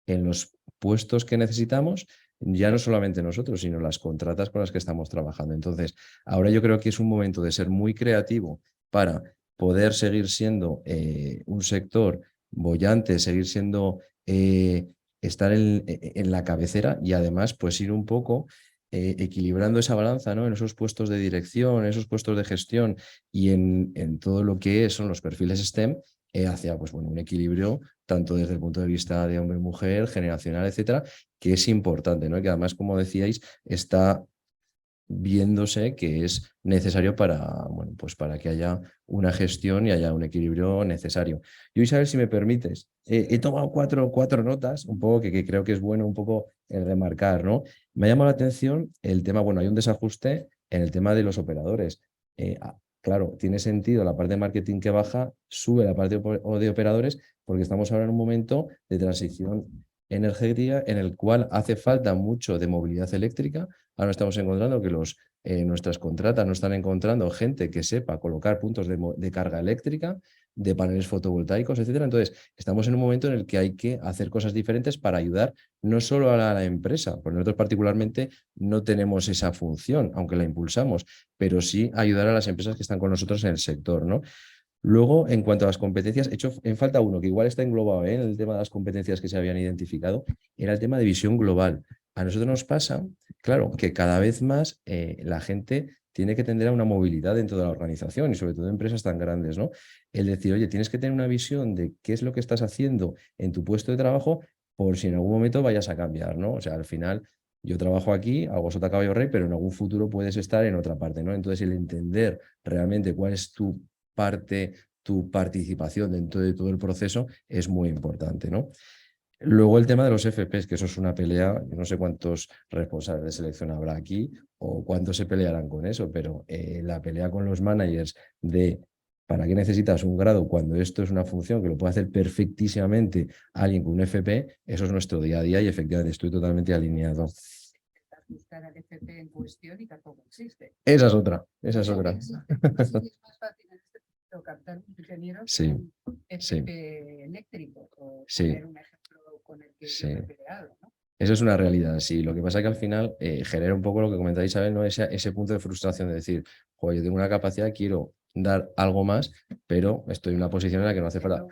en los puestos que necesitamos, ya no solamente nosotros, sino las contratas con las que estamos trabajando. Entonces, ahora yo creo que es un momento de ser muy creativo para poder seguir siendo un sector boyante, seguir siendo, estar en la cabecera y además pues ir un poco equilibrando esa balanza, ¿no? En esos puestos de dirección, en esos puestos de gestión y en todo lo que son los perfiles STEM, hacia pues, bueno, un equilibrio tanto desde el punto de vista de hombre-mujer, generacional, etcétera, que es importante, ¿no? Y que además, como decíais, está viéndose que es necesario para, bueno, pues para que haya una gestión y haya un equilibrio necesario. Yo, Isabel, si me permites, he tomado cuatro notas, un poco que creo que es bueno un poco el remarcar, ¿no? Me ha llamado la atención el tema, bueno, hay un desajuste en el tema de los operadores. Claro, tiene sentido la parte de marketing que baja, sube la parte de operadores, porque estamos ahora en un momento de transición energética en el cual hace falta mucho de movilidad eléctrica. Ahora estamos encontrando que nuestras contratas no están encontrando gente que sepa colocar puntos de carga eléctrica. de paneles fotovoltaicos, etcétera. Entonces, estamos en un momento en el que hay que hacer cosas diferentes para ayudar no solo a la empresa, porque nosotros particularmente no tenemos esa función, aunque la impulsamos, pero sí ayudar a las empresas que están con nosotros en el sector, ¿no? Luego, en cuanto a las competencias, he hecho en falta uno que igual está englobado en el tema de las competencias que se habían identificado, era el tema de visión global. A nosotros nos pasa, claro, que cada vez más la gente tiene que tender a una movilidad dentro de la organización y sobre todo en empresas tan grandes, ¿no? El decir, oye, tienes que tener una visión de qué es lo que estás haciendo en tu puesto de trabajo por si en algún momento vayas a cambiar, ¿no? O sea, al final yo trabajo aquí, hago sota caballo rey, pero en algún futuro puedes estar en otra parte, ¿no? Entonces, el entender realmente cuál es tu parte, tu participación dentro de todo el proceso es muy importante, ¿no? Luego el tema de los FPs, que eso es una pelea, yo no sé cuántos responsables de selección habrá aquí o cuántos se pelearán con eso, pero la pelea con los managers de ¿para qué necesitas un grado cuando esto es una función que lo puede hacer perfectísimamente alguien con un FP? Eso es nuestro día a día y efectivamente estoy totalmente alineado. Buscar al FP en cuestión y tampoco existe. Esa es otra, esa es otra. Es más fácil en este momento captar un ingeniero Sí, que un sí. FP eléctrico, o Sí. poner un ejemplo con el que Sí. yo me he peleado, ¿no? Eso es una realidad, sí. Lo que pasa es que al final genera un poco lo que comentáis, Isabel, ¿no? Ese punto de frustración de decir, joder, yo tengo una capacidad, quiero dar algo más, pero estoy en una posición en la que no hace falta.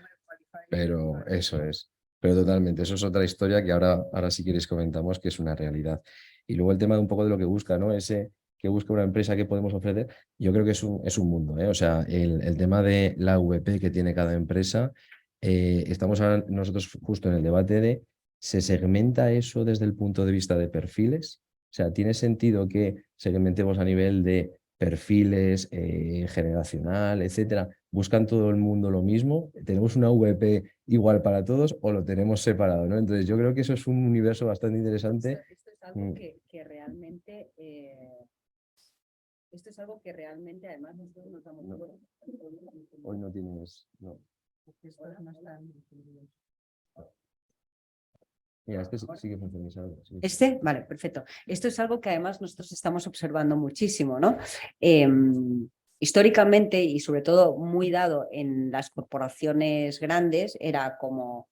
Pero eso es. Pero totalmente, eso es otra historia que ahora si queréis comentamos, que es una realidad. Y luego el tema de un poco de lo que busca, ¿no? Ese que busca una empresa que podemos ofrecer, yo creo que es un mundo, ¿eh? O sea, el tema de la VP que tiene cada empresa, estamos ahora nosotros justo en el debate de, ¿se segmenta eso desde el punto de vista de perfiles? O sea, ¿tiene sentido que segmentemos a nivel de perfiles, generacional, etcétera? ¿Buscan todo el mundo lo mismo? ¿Tenemos una VP igual para todos o lo tenemos separado, ¿no? Entonces yo creo que eso es un universo bastante interesante. Esto es algo que realmente... Esto es algo que realmente, además, nosotros nos damos cuenta. Hoy no tienes... No. Mira, este sí que funciona. Sí. Vale, perfecto. Esto es algo que además nosotros estamos observando muchísimo, ¿no? Históricamente y sobre todo muy dado en las corporaciones grandes, era como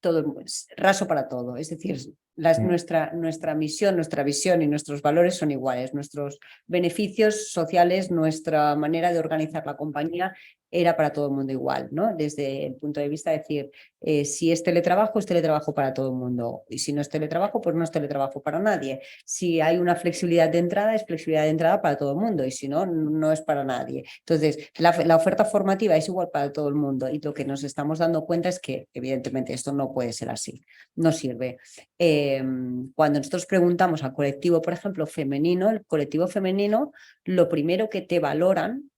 todo raso para todo. Es decir, nuestra misión, nuestra visión y nuestros valores son iguales. Nuestros beneficios sociales, nuestra manera de organizar la compañía era para todo el mundo igual, ¿no? Desde el punto de vista de decir, si es teletrabajo para todo el mundo. Y si no es teletrabajo, pues no es teletrabajo para nadie. Si hay una flexibilidad de entrada, es flexibilidad de entrada para todo el mundo. Y si no, no es para nadie. Entonces, la oferta formativa es igual para todo el mundo. Y lo que nos estamos dando cuenta es que, evidentemente, esto no puede ser así. No sirve. Cuando nosotros preguntamos al colectivo, por ejemplo, femenino, el colectivo femenino, lo primero que te valoran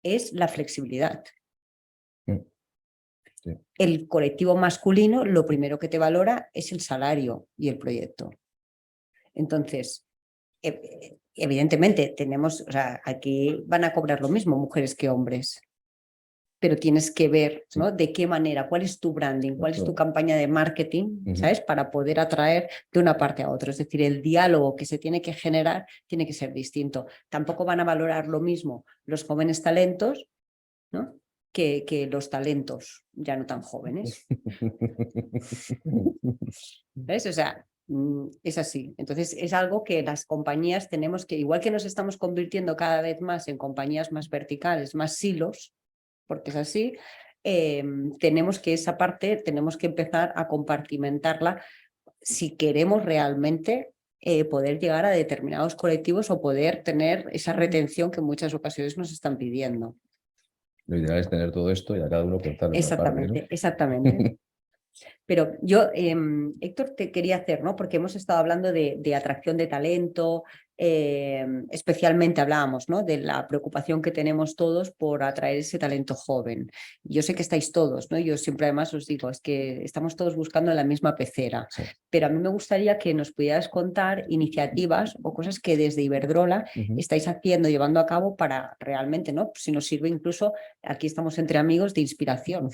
es la flexibilidad. Sí. El colectivo masculino, lo primero que te valora es el salario y el proyecto. Entonces, evidentemente, tenemos, o sea, aquí van a cobrar lo mismo mujeres que hombres, pero tienes que ver, ¿no? De qué manera, cuál es tu branding, cuál es tu campaña de marketing, ¿sabes? Para poder atraer de una parte a otra. Es decir, el diálogo que se tiene que generar tiene que ser distinto. Tampoco van a valorar lo mismo los jóvenes talentos, ¿no? que los talentos ya no tan jóvenes. ¿Ves? O sea, es así. Entonces, es algo que las compañías tenemos que, igual que nos estamos convirtiendo cada vez más en compañías más verticales, más silos, porque es así, tenemos que esa parte, tenemos que empezar a compartimentarla si queremos realmente poder llegar a determinados colectivos o poder tener esa retención que en muchas ocasiones nos están pidiendo. Lo ideal es tener todo esto y a cada uno cortarle una parte, ¿no? Exactamente. Pero yo, Héctor, te quería hacer, ¿no? Porque hemos estado hablando de atracción de talento, especialmente hablábamos, ¿no? De la preocupación que tenemos todos por atraer ese talento joven. Yo sé que estáis todos, ¿no? Yo siempre además os digo, es que estamos todos buscando en la misma pecera, Sí. pero a mí me gustaría que nos pudieras contar iniciativas o cosas que desde Iberdrola estáis haciendo, llevando a cabo para realmente, ¿no? Si nos sirve incluso, aquí estamos entre amigos, de inspiración.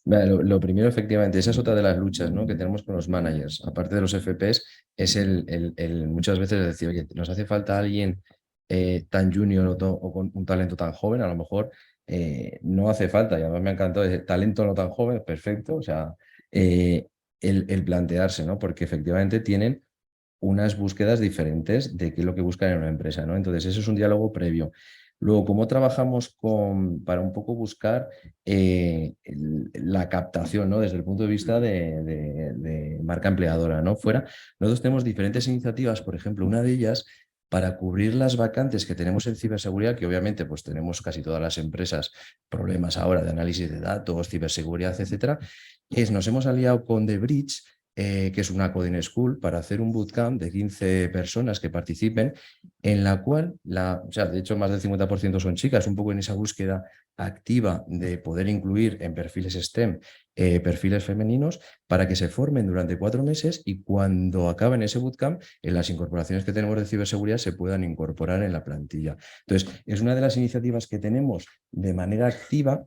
Vale, lo primero, efectivamente, esa es otra de las luchas, ¿no? que tenemos con los managers, aparte de los FPs, es el muchas veces decir, oye, nos hace falta alguien tan junior o con un talento tan joven, a lo mejor no hace falta, y además me ha encantado, talento no tan joven, perfecto, o sea, el plantearse, ¿no? Porque efectivamente tienen unas búsquedas diferentes de qué es lo que buscan en una empresa, ¿no? Entonces, eso es un diálogo previo. Luego, ¿cómo trabajamos para un poco buscar la captación, ¿no? Desde el punto de vista de marca empleadora, ¿no? Fuera, nosotros tenemos diferentes iniciativas, por ejemplo, una de ellas para cubrir las vacantes que tenemos en ciberseguridad, que obviamente pues tenemos casi todas las empresas problemas ahora de análisis de datos, ciberseguridad, etcétera, nos hemos aliado con The Bridge, que es una coding school, para hacer un bootcamp de 15 personas que participen, en la cual, o sea, de hecho más del 50% son chicas, un poco en esa búsqueda activa de poder incluir en perfiles STEM perfiles femeninos, para que se formen durante 4 meses y cuando acaben ese bootcamp, en las incorporaciones que tenemos de ciberseguridad se puedan incorporar en la plantilla. Entonces, es una de las iniciativas que tenemos de manera activa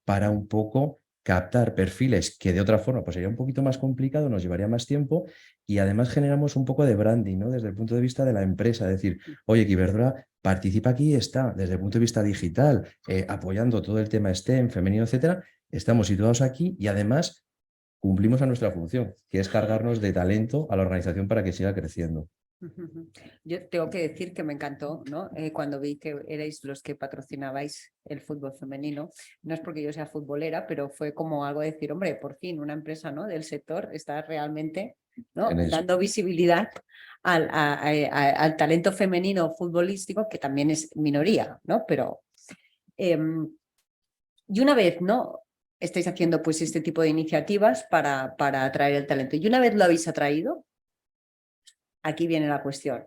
para un poco captar perfiles que de otra forma pues sería un poquito más complicado, nos llevaría más tiempo y además generamos un poco de branding, ¿no? Desde el punto de vista de la empresa, decir, oye, que Iberdrola participa aquí y está, desde el punto de vista digital, apoyando todo el tema STEM, femenino, etcétera, estamos situados aquí y además cumplimos a nuestra función, que es cargarnos de talento a la organización para que siga creciendo. Yo tengo que decir que me encantó, ¿no? Cuando vi que erais los que patrocinabais el fútbol femenino. No es porque yo sea futbolera, pero fue como algo de decir, hombre, por fin una empresa, ¿no? del sector está realmente, ¿no? dando visibilidad al talento femenino futbolístico, que también es minoría, ¿no? Pero y una vez, ¿no? estáis haciendo pues este tipo de iniciativas para atraer el talento. Y una vez lo habéis atraído, aquí viene la cuestión.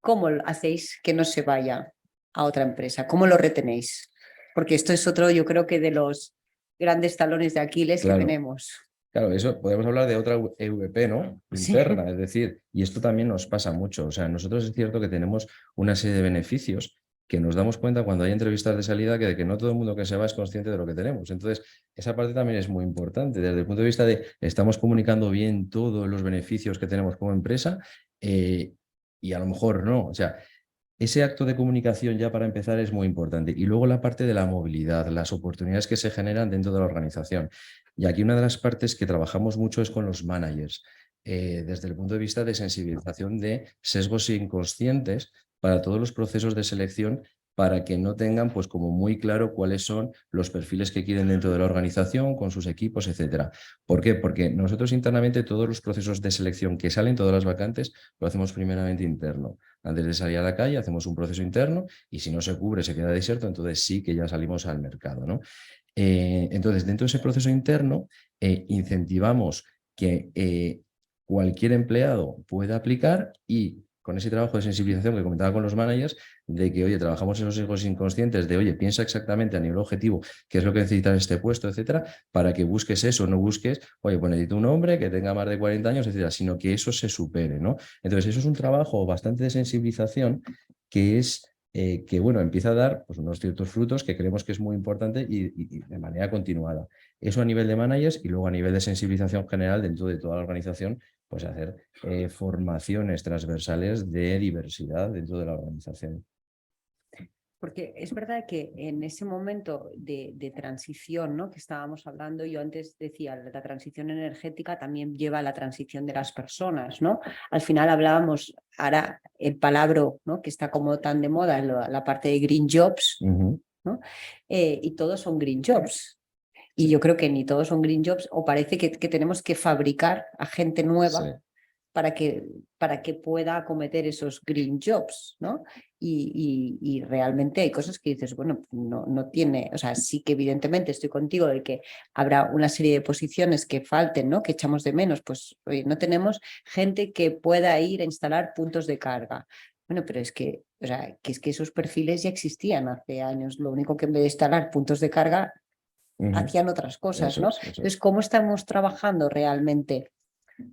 ¿Cómo hacéis que no se vaya a otra empresa? ¿Cómo lo retenéis? Porque esto es otro, yo creo que de los grandes talones de Aquiles que tenemos. Claro, eso podemos hablar de otra EVP, ¿no? Interna, sí. Es decir, y esto también nos pasa mucho. O sea, nosotros es cierto que tenemos una serie de beneficios que nos damos cuenta cuando hay entrevistas de salida de que no todo el mundo que se va es consciente de lo que tenemos. Entonces, esa parte también es muy importante. Desde el punto de vista de estamos comunicando bien todos los beneficios que tenemos como empresa y a lo mejor no. O sea, ese acto de comunicación ya para empezar es muy importante. Y luego la parte de la movilidad, las oportunidades que se generan dentro de la organización. Y aquí una de las partes que trabajamos mucho es con los managers, desde el punto de vista de sensibilización de sesgos inconscientes para todos los procesos de selección, para que no tengan pues como muy claro cuáles son los perfiles que quieren dentro de la organización, con sus equipos, etcétera. ¿Por qué? Porque nosotros internamente todos los procesos de selección que salen, todas las vacantes, lo hacemos primeramente interno. Antes de salir a la calle hacemos un proceso interno y si no se cubre, se queda desierto, entonces sí que ya salimos al mercado, ¿no? Entonces, dentro de ese proceso interno, incentivamos que cualquier empleado pueda aplicar y con ese trabajo de sensibilización que comentaba con los managers, de que, oye, trabajamos esos sesgos inconscientes, de, oye, piensa exactamente a nivel objetivo qué es lo que necesitas en este puesto, etcétera, para que busques eso, no busques, oye, pues necesito un hombre que tenga más de 40 años, etcétera, sino que eso se supere, ¿no? Entonces, eso es un trabajo bastante de sensibilización que es que bueno, empieza a dar pues, unos ciertos frutos que creemos que es muy importante y de manera continuada. Eso a nivel de managers y luego a nivel de sensibilización general dentro de toda la organización, pues hacer formaciones transversales de diversidad dentro de la organización. Porque es verdad que en ese momento de transición, ¿no? que estábamos hablando, yo antes decía, la transición energética también lleva a la transición de las personas, ¿no? Al final hablábamos, ahora el palabra, ¿no? que está como tan de moda, la parte de green jobs, ¿no? Y todos son green jobs. Y yo creo que ni todos son green jobs, o parece que tenemos que fabricar a gente nueva. Sí. Para que pueda acometer esos green jobs, ¿no? Y realmente hay cosas que dices, bueno, no tiene, o sea, sí que evidentemente estoy contigo de que habrá una serie de posiciones que falten, ¿no? Que echamos de menos, pues oye, no tenemos gente que pueda ir a instalar puntos de carga. Bueno, pero es que, o sea, que es que esos perfiles ya existían hace años, lo único que en vez de instalar puntos de carga, hacían otras cosas, eso ¿no? Eso Entonces, ¿cómo estamos trabajando realmente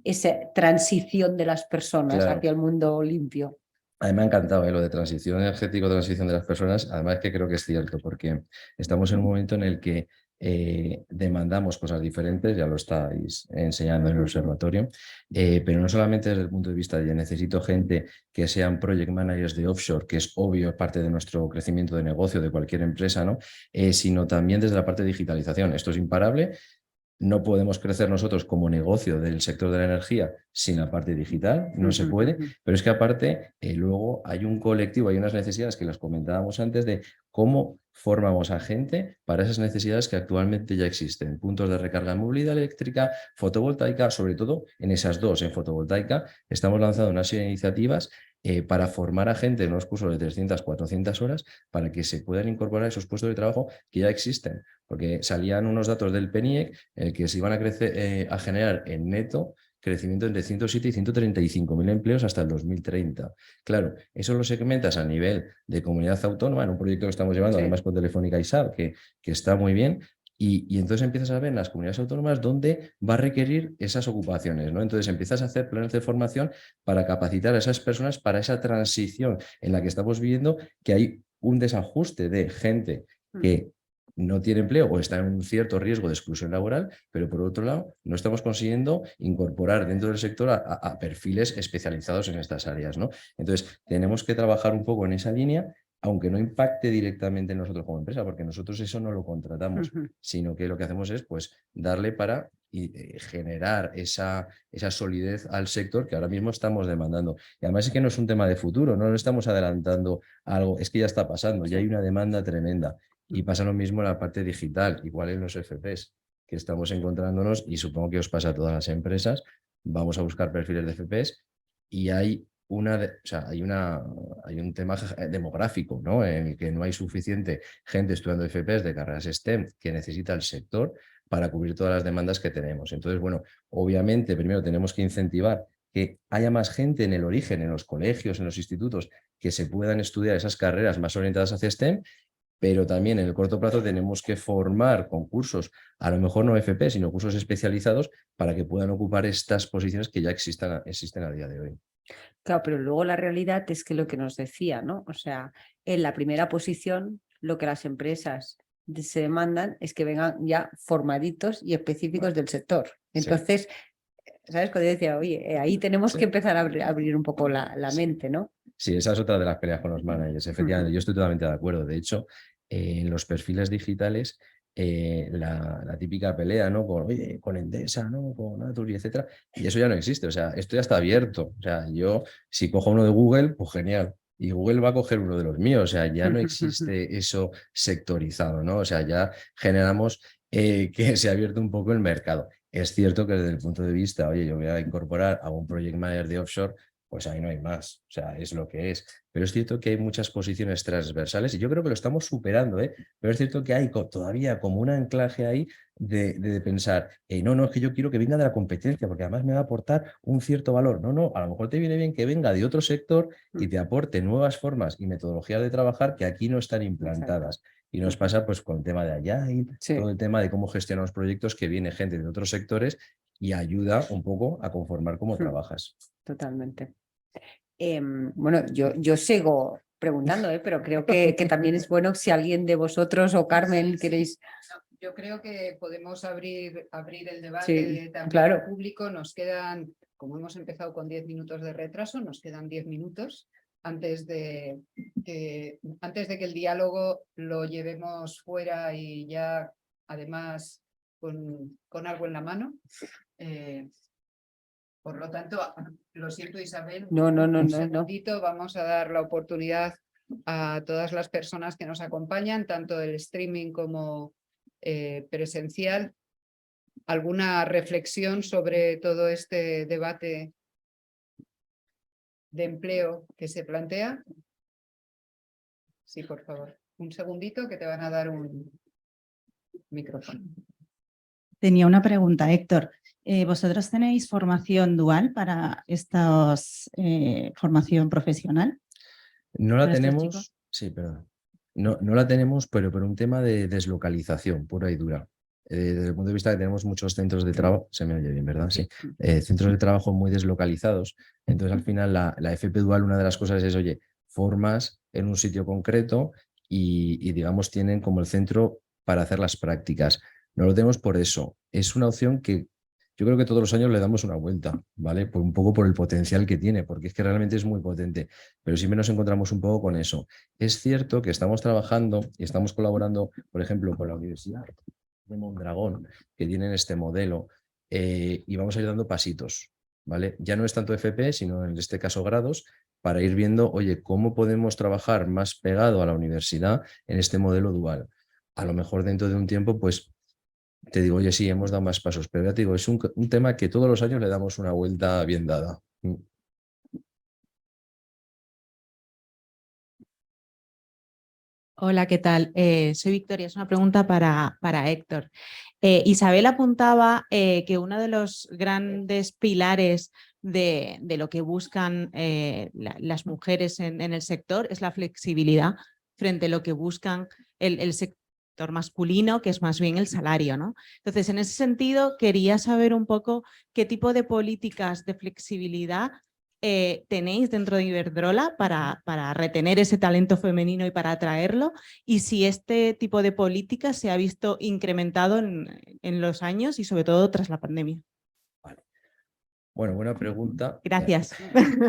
esa transición de las personas hacia el mundo limpio? A mí me ha encantado lo de transición energética, transición de las personas. Además que creo que es cierto, porque estamos en un momento en el que demandamos cosas diferentes, ya lo estáis enseñando en el observatorio, pero no solamente desde el punto de vista de necesito gente que sean project managers de offshore, que es obvio, es parte de nuestro crecimiento de negocio de cualquier empresa, ¿no? Sino también desde la parte de digitalización. Esto es imparable. No podemos crecer nosotros como negocio del sector de la energía sin la parte digital, no se puede, pero es que aparte luego hay un colectivo, hay unas necesidades que las comentábamos antes de cómo formamos a gente para esas necesidades que actualmente ya existen. Puntos de recarga en movilidad eléctrica, fotovoltaica, sobre todo en esas dos, en fotovoltaica, estamos lanzando una serie de iniciativas para formar a gente en unos cursos de 300, 400 horas para que se puedan incorporar a esos puestos de trabajo que ya existen. Porque salían unos datos del PNIEC que se iban a generar en neto crecimiento entre 107 y 135.000 empleos hasta el 2030. Claro, eso lo segmentas a nivel de comunidad autónoma, en un proyecto que estamos llevando, además con Telefónica y SAB, que está muy bien, y entonces empiezas a ver en las comunidades autónomas dónde va a requerir esas ocupaciones, ¿no? Entonces empiezas a hacer planes de formación para capacitar a esas personas para esa transición en la que estamos viviendo, que hay un desajuste de gente que no tiene empleo o está en un cierto riesgo de exclusión laboral, pero por otro lado no estamos consiguiendo incorporar dentro del sector a perfiles especializados en estas áreas, ¿no? Entonces tenemos que trabajar un poco en esa línea, aunque no impacte directamente en nosotros como empresa, porque nosotros eso no lo contratamos, sino que lo que hacemos es pues darle para generar esa solidez al sector que ahora mismo estamos demandando. Y además es que no es un tema de futuro, no lo estamos adelantando a algo, es que ya está pasando, ya hay una demanda tremenda. Y pasa lo mismo en la parte digital, igual en los FPs, que estamos encontrándonos, y supongo que os pasa a todas las empresas, vamos a buscar perfiles de FPs y hay hay un tema demográfico, ¿no? En el que no hay suficiente gente estudiando FPs de carreras STEM que necesita el sector para cubrir todas las demandas que tenemos. Entonces, bueno, obviamente primero tenemos que incentivar que haya más gente en el origen, en los colegios, en los institutos, que se puedan estudiar esas carreras más orientadas hacia STEM, pero también en el corto plazo tenemos que formar con cursos, a lo mejor no FP, sino cursos especializados para que puedan ocupar estas posiciones que ya existen a día de hoy. Claro, pero luego la realidad es que lo que nos decía, ¿no? O sea, en la primera posición, lo que las empresas se demandan es que vengan ya formaditos y específicos del sector. Entonces, ¿sabes? Cuando yo decía, oye, ahí tenemos que empezar a abrir un poco la mente, ¿no? Sí, esa es otra de las peleas con los managers, efectivamente. Yo estoy totalmente de acuerdo. De hecho, en los perfiles digitales, la típica pelea, ¿no? Con Endesa, ¿no? Con Naturgy, etcétera. Y eso ya no existe. O sea, esto ya está abierto. O sea, yo, si cojo uno de Google, pues genial. Y Google va a coger uno de los míos. O sea, ya no existe eso sectorizado, ¿no? O sea, ya generamos que se ha abierto un poco el mercado. Es cierto que desde el punto de vista, oye, yo voy a incorporar a un project manager de offshore, pues ahí no hay más, o sea, es lo que es. Pero es cierto que hay muchas posiciones transversales y yo creo que lo estamos superando, ¿eh? Pero es cierto que hay todavía como un anclaje ahí de pensar, no, es que yo quiero que venga de la competencia porque además me va a aportar un cierto valor. No, a lo mejor te viene bien que venga de otro sector y te aporte nuevas formas y metodologías de trabajar que aquí no están implantadas. Y nos pasa pues con el tema de Agile, todo el tema de cómo gestionar los proyectos, que viene gente de otros sectores y ayuda un poco a conformar cómo trabajas. Totalmente. Bueno, yo sigo preguntando, pero creo que también es bueno si alguien de vosotros o Carmen queréis... Yo creo que podemos abrir el debate también claro. público. Nos quedan, como hemos empezado con 10 minutos de retraso, nos quedan 10 minutos antes de que el diálogo lo llevemos fuera y ya además con algo en la mano. Por lo tanto, lo siento, Isabel, un segundito, vamos a dar la oportunidad a todas las personas que nos acompañan, tanto del streaming como presencial, alguna reflexión sobre todo este debate de empleo que se plantea. Sí, por favor. Un segundito que te van a dar un micrófono. Tenía una pregunta, Héctor. ¿Vosotros tenéis formación dual para esta formación profesional? No la tenemos, sí, perdón. No la tenemos, pero por un tema de deslocalización pura y dura. Desde el punto de vista que tenemos muchos centros de trabajo, se me oye bien, ¿verdad? Sí. Centros de trabajo muy deslocalizados. Entonces, al final, la FP dual, una de las cosas es, oye, formas en un sitio concreto y digamos, tienen como el centro para hacer las prácticas. No lo tenemos por eso. Es una opción que yo creo que todos los años le damos una vuelta, ¿vale? Un poco por el potencial que tiene, porque es que realmente es muy potente, pero siempre nos encontramos un poco con eso. Es cierto que estamos trabajando y estamos colaborando, por ejemplo, con la Universidad de Mondragón, que tienen este modelo, y vamos a ir dando pasitos, ¿vale? Ya no es tanto FP, sino en este caso grados, para ir viendo, oye, cómo podemos trabajar más pegado a la universidad en este modelo dual. A lo mejor dentro de un tiempo, pues te digo, oye, sí, hemos dado más pasos, pero ya te digo, es un tema que todos los años le damos una vuelta bien dada. Hola, ¿qué tal? Soy Victoria, es una pregunta para Héctor. Isabel apuntaba que uno de los grandes pilares de lo que buscan las mujeres en el sector es la flexibilidad frente a lo que buscan el sector masculino, que es más bien el salario, ¿no? Entonces, en ese sentido, quería saber un poco qué tipo de políticas de flexibilidad tenéis dentro de Iberdrola para retener ese talento femenino y para atraerlo, y si este tipo de política se ha visto incrementado en los años y sobre todo tras la pandemia. Vale. Bueno, buena pregunta. Gracias.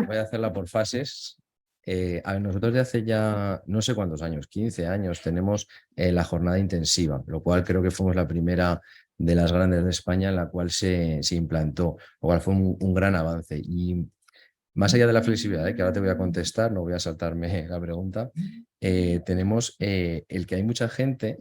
Voy a hacerla por fases. A ver, nosotros de hace ya no sé cuántos años, 15 años, tenemos la jornada intensiva, lo cual creo que fuimos la primera de las grandes de España en la cual se implantó, lo cual fue un gran avance. Y más allá de la flexibilidad, que ahora te voy a contestar, no voy a saltarme la pregunta, tenemos el que hay mucha gente,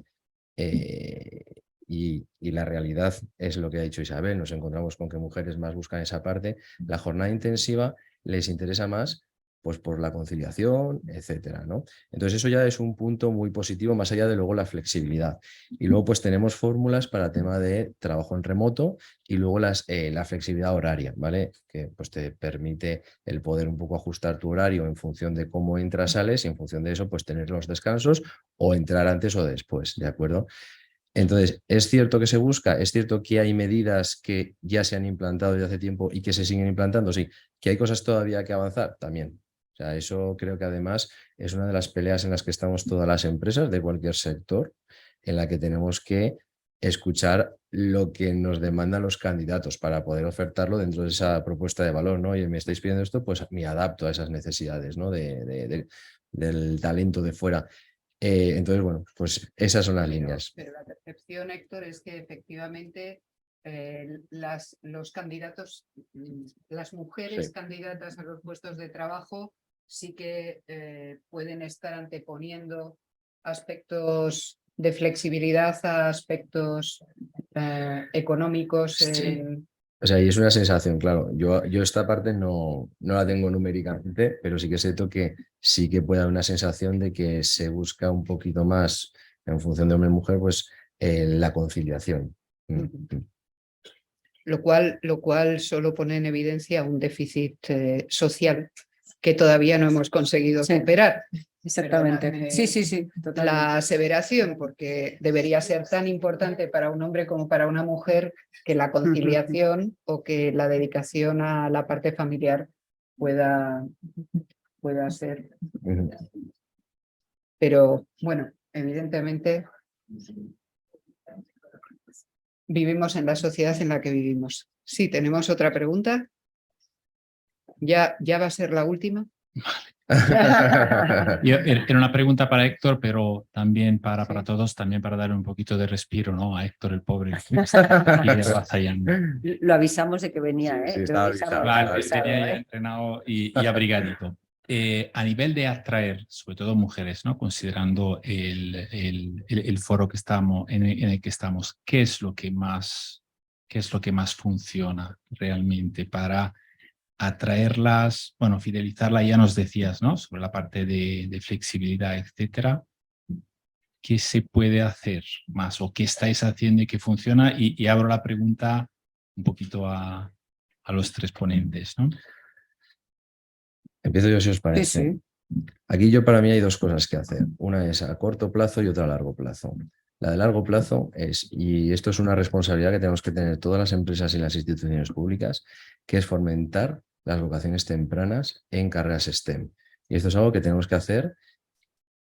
y la realidad es lo que ha dicho Isabel, nos encontramos con que mujeres más buscan esa parte, la jornada intensiva les interesa más pues por la conciliación, etcétera, ¿no? Entonces eso ya es un punto muy positivo, más allá de luego la flexibilidad. Y luego pues tenemos fórmulas para tema de trabajo en remoto y luego la flexibilidad horaria, ¿vale? Que pues te permite el poder un poco ajustar tu horario en función de cómo entras, sales, y en función de eso pues tener los descansos o entrar antes o después, ¿de acuerdo? Entonces, es cierto que se busca, es cierto que hay medidas que ya se han implantado desde hace tiempo y que se siguen implantando, sí, que hay cosas todavía que avanzar, también. O sea, eso creo que además es una de las peleas en las que estamos todas las empresas de cualquier sector, en la que tenemos que escuchar lo que nos demandan los candidatos para poder ofertarlo dentro de esa propuesta de valor, ¿no? Oye, me estáis pidiendo esto, pues me adapto a esas necesidades, ¿no? Del talento de fuera. Entonces, bueno, pues esas son las líneas. Pero la percepción, Héctor, es que efectivamente los candidatos, las mujeres Sí. candidatas a los puestos de trabajo sí que pueden estar anteponiendo aspectos de flexibilidad a aspectos económicos. Sí. O sea, y es una sensación, claro. Yo esta parte no la tengo numéricamente, pero sí que es cierto que sí que puede haber una sensación de que se busca un poquito más, en función de hombre y mujer, pues la conciliación. Lo cual solo pone en evidencia un déficit social que todavía no hemos conseguido superar. Exactamente. Perdonadme Sí, totalmente. la aseveración, porque debería ser tan importante para un hombre como para una mujer que la conciliación o que la dedicación a la parte familiar pueda ser. Pero bueno, evidentemente vivimos en la sociedad en la que vivimos. Sí, tenemos otra pregunta. Ya va a ser la última. Era una pregunta para Héctor, pero también para todos, también para darle un poquito de respiro, ¿no? A Héctor, el pobre. Lo avisamos de que venía, ¿eh? Sí, Lo estaba avisamos, avisado, Claro, estaba avisado, tenía ya ¿eh? entrenado y abrigadito. A nivel de atraer, sobre todo mujeres, ¿no? Considerando el foro que estamos, en el que estamos, ¿qué es lo que más funciona realmente para atraerlas, bueno, fidelizarla? Ya nos decías, ¿no? Sobre la parte de flexibilidad, etcétera. ¿Qué se puede hacer más o qué estáis haciendo y qué funciona? Y abro la pregunta un poquito a los tres ponentes, ¿no? Empiezo yo, si os parece. Sí. Aquí para mí hay dos cosas que hacer. Una es a corto plazo y otra a largo plazo. La de largo plazo es, y esto es una responsabilidad que tenemos que tener todas las empresas y las instituciones públicas, que es fomentar las vocaciones tempranas en carreras STEM. Y esto es algo que tenemos que hacer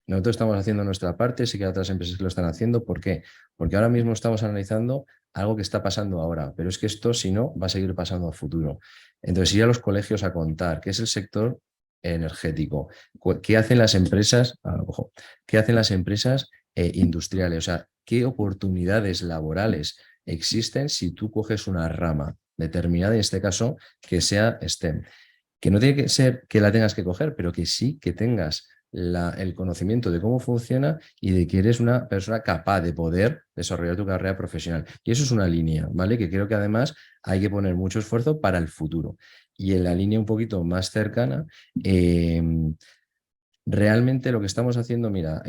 Nosotros estamos haciendo nuestra parte, sí que hay otras empresas que lo están haciendo. ¿Por qué? Porque ahora mismo estamos analizando algo que está pasando ahora, pero es que esto, si no, va a seguir pasando a futuro. Entonces, ir a los colegios a contar qué es el sector energético, qué hacen las empresas, ojo, qué hacen las empresas industriales, o sea, qué oportunidades laborales existen si tú coges una rama determinada, en este caso, que sea STEM. Que no tiene que ser que la tengas que coger, pero que sí que tengas el conocimiento de cómo funciona y de que eres una persona capaz de poder desarrollar tu carrera profesional. Y eso es una línea, ¿vale? Que creo que además hay que poner mucho esfuerzo para el futuro. Y en la línea un poquito más cercana, realmente lo que estamos haciendo, mira,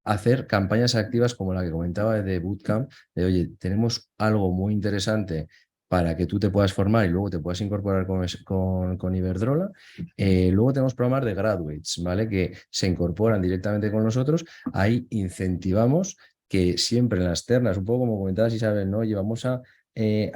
hacer campañas activas como la que comentaba de Bootcamp, de oye, tenemos algo muy interesante para que tú te puedas formar y luego te puedas incorporar con Iberdrola. Luego tenemos programas de graduates, ¿vale? Que se incorporan directamente con nosotros. Ahí incentivamos que siempre en las ternas, un poco como comentabas Isabel, ¿no? Oye, vamos a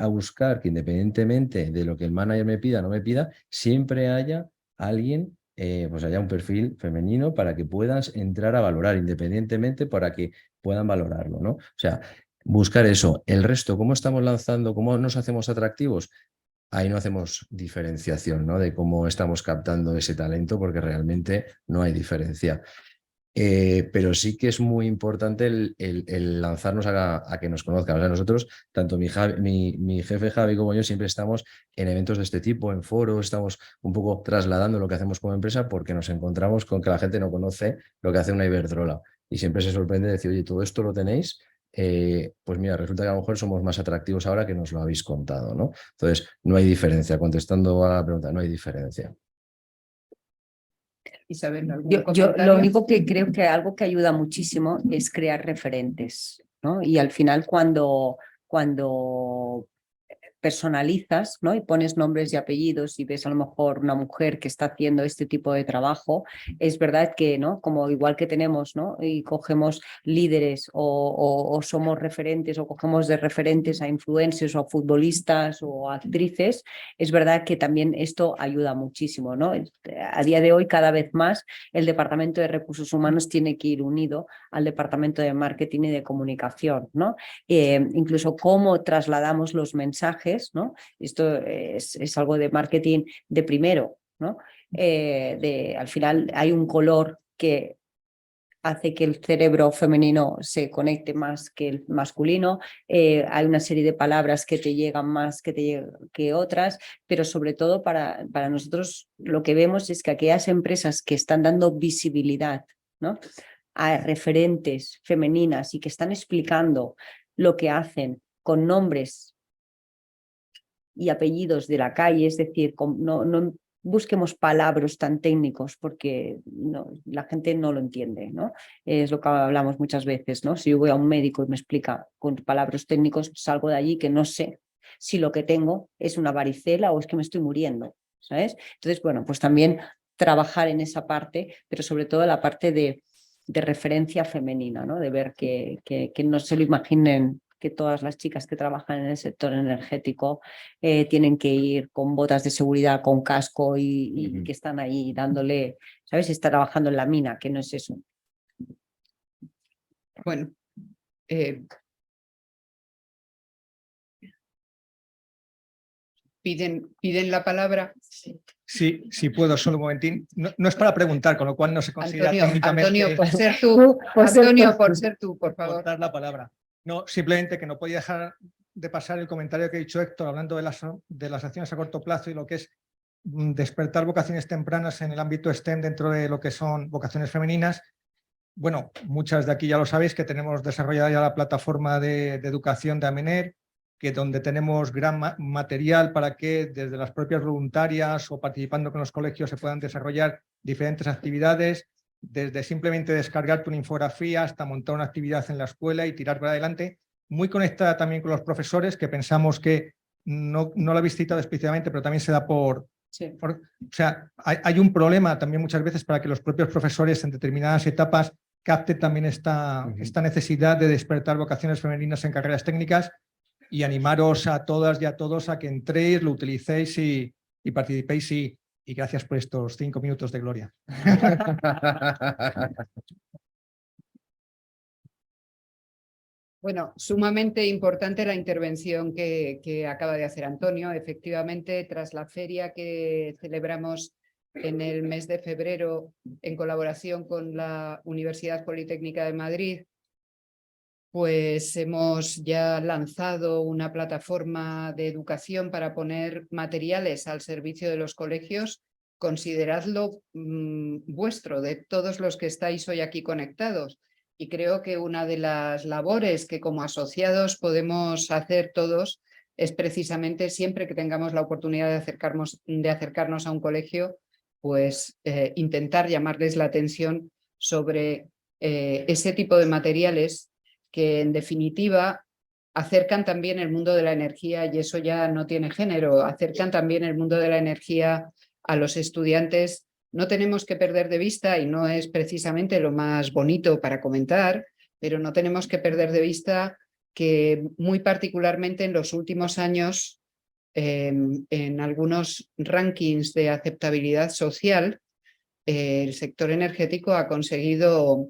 buscar que independientemente de lo que el manager me pida o no me pida, siempre haya alguien, pues haya un perfil femenino para que puedas entrar a valorar independientemente para que puedan valorarlo, ¿no? O sea, buscar eso. El resto, ¿cómo estamos lanzando? ¿Cómo nos hacemos atractivos? Ahí no hacemos diferenciación, ¿no? De cómo estamos captando ese talento porque realmente no hay diferencia. Pero sí que es muy importante el lanzarnos a que nos conozcan. O sea, nosotros, tanto mi jefe Javi como yo, siempre estamos en eventos de este tipo, en foros, estamos un poco trasladando lo que hacemos como empresa porque nos encontramos con que la gente no conoce lo que hace una Iberdrola. Y siempre se sorprende de decir, oye, todo esto lo tenéis. Pues mira, resulta que a lo mejor somos más atractivos ahora que nos lo habéis contado, ¿no? Entonces, no hay diferencia. Contestando a la pregunta, no hay diferencia. Isabel, ¿algún Yo comentario? lo único que creo que algo que ayuda muchísimo es crear referentes, ¿no? Y al final cuando personalizas, ¿no? Y pones nombres y apellidos y ves a lo mejor una mujer que está haciendo este tipo de trabajo, es verdad que, ¿no? Como igual que tenemos, ¿no? Y cogemos líderes o somos referentes o cogemos de referentes a influencers o a futbolistas o a actrices, es verdad que también esto ayuda muchísimo, ¿no? A día de hoy, cada vez más, el Departamento de Recursos Humanos tiene que ir unido al Departamento de Marketing y de Comunicación, ¿no? Incluso cómo trasladamos los mensajes, ¿no? Esto es algo de marketing de primero, ¿no? Al final hay un color que hace que el cerebro femenino se conecte más que el masculino, hay una serie de palabras que te llegan más que otras, pero sobre todo para nosotros lo que vemos es que aquellas empresas que están dando visibilidad, ¿no? A referentes femeninas y que están explicando lo que hacen con nombres y apellidos de la calle, es decir, no busquemos palabras tan técnicos porque la gente no lo entiende, ¿no? Es lo que hablamos muchas veces, ¿no? Si yo voy a un médico y me explica con palabras técnicos, salgo de allí que no sé si lo que tengo es una varicela o es que me estoy muriendo, ¿sabes? Entonces, bueno, pues también trabajar en esa parte, pero sobre todo la parte de referencia femenina, ¿no? De ver que no se lo imaginen que todas las chicas que trabajan en el sector energético tienen que ir con botas de seguridad, con casco y que están ahí dándole, ¿sabes? Está trabajando en la mina, que no es eso. Bueno, piden la palabra. Sí, sí puedo, solo un momentín. No es para preguntar, con lo cual no se considera técnicamente... Antonio, por ser tú, Antonio, por ser tú, por favor. Cortar la palabra. No, simplemente que no podía dejar de pasar el comentario que ha dicho Héctor, hablando de las acciones a corto plazo y lo que es despertar vocaciones tempranas en el ámbito STEM dentro de lo que son vocaciones femeninas. Bueno, muchas de aquí ya lo sabéis que tenemos desarrollada ya la plataforma de educación de Amener, que donde tenemos gran material para que desde las propias voluntarias o participando con los colegios se puedan desarrollar diferentes actividades, desde simplemente descargarte una infografía hasta montar una actividad en la escuela y tirar para adelante, muy conectada también con los profesores, que pensamos que no lo habéis citado explícitamente, pero también se da o sea, hay un problema también muchas veces para que los propios profesores en determinadas etapas capten también esta necesidad de despertar vocaciones femeninas en carreras técnicas, y animaros a todas y a todos a que entréis, lo utilicéis y participéis. y gracias por estos 5 minutos de gloria. Bueno, sumamente importante la intervención que acaba de hacer Antonio. Efectivamente, tras la feria que celebramos en el mes de febrero en colaboración con la Universidad Politécnica de Madrid, pues hemos ya lanzado una plataforma de educación para poner materiales al servicio de los colegios. Consideradlo vuestro, de todos los que estáis hoy aquí conectados. Y creo que una de las labores que como asociados podemos hacer todos es precisamente siempre que tengamos la oportunidad de acercarnos a un colegio, pues intentar llamarles la atención sobre ese tipo de materiales que en definitiva acercan también el mundo de la energía, y eso ya no tiene género, acercan también el mundo de la energía a los estudiantes. No tenemos que perder de vista, y no es precisamente lo más bonito para comentar, pero no tenemos que perder de vista que muy particularmente en los últimos años, en algunos rankings de aceptabilidad social, el sector energético ha conseguido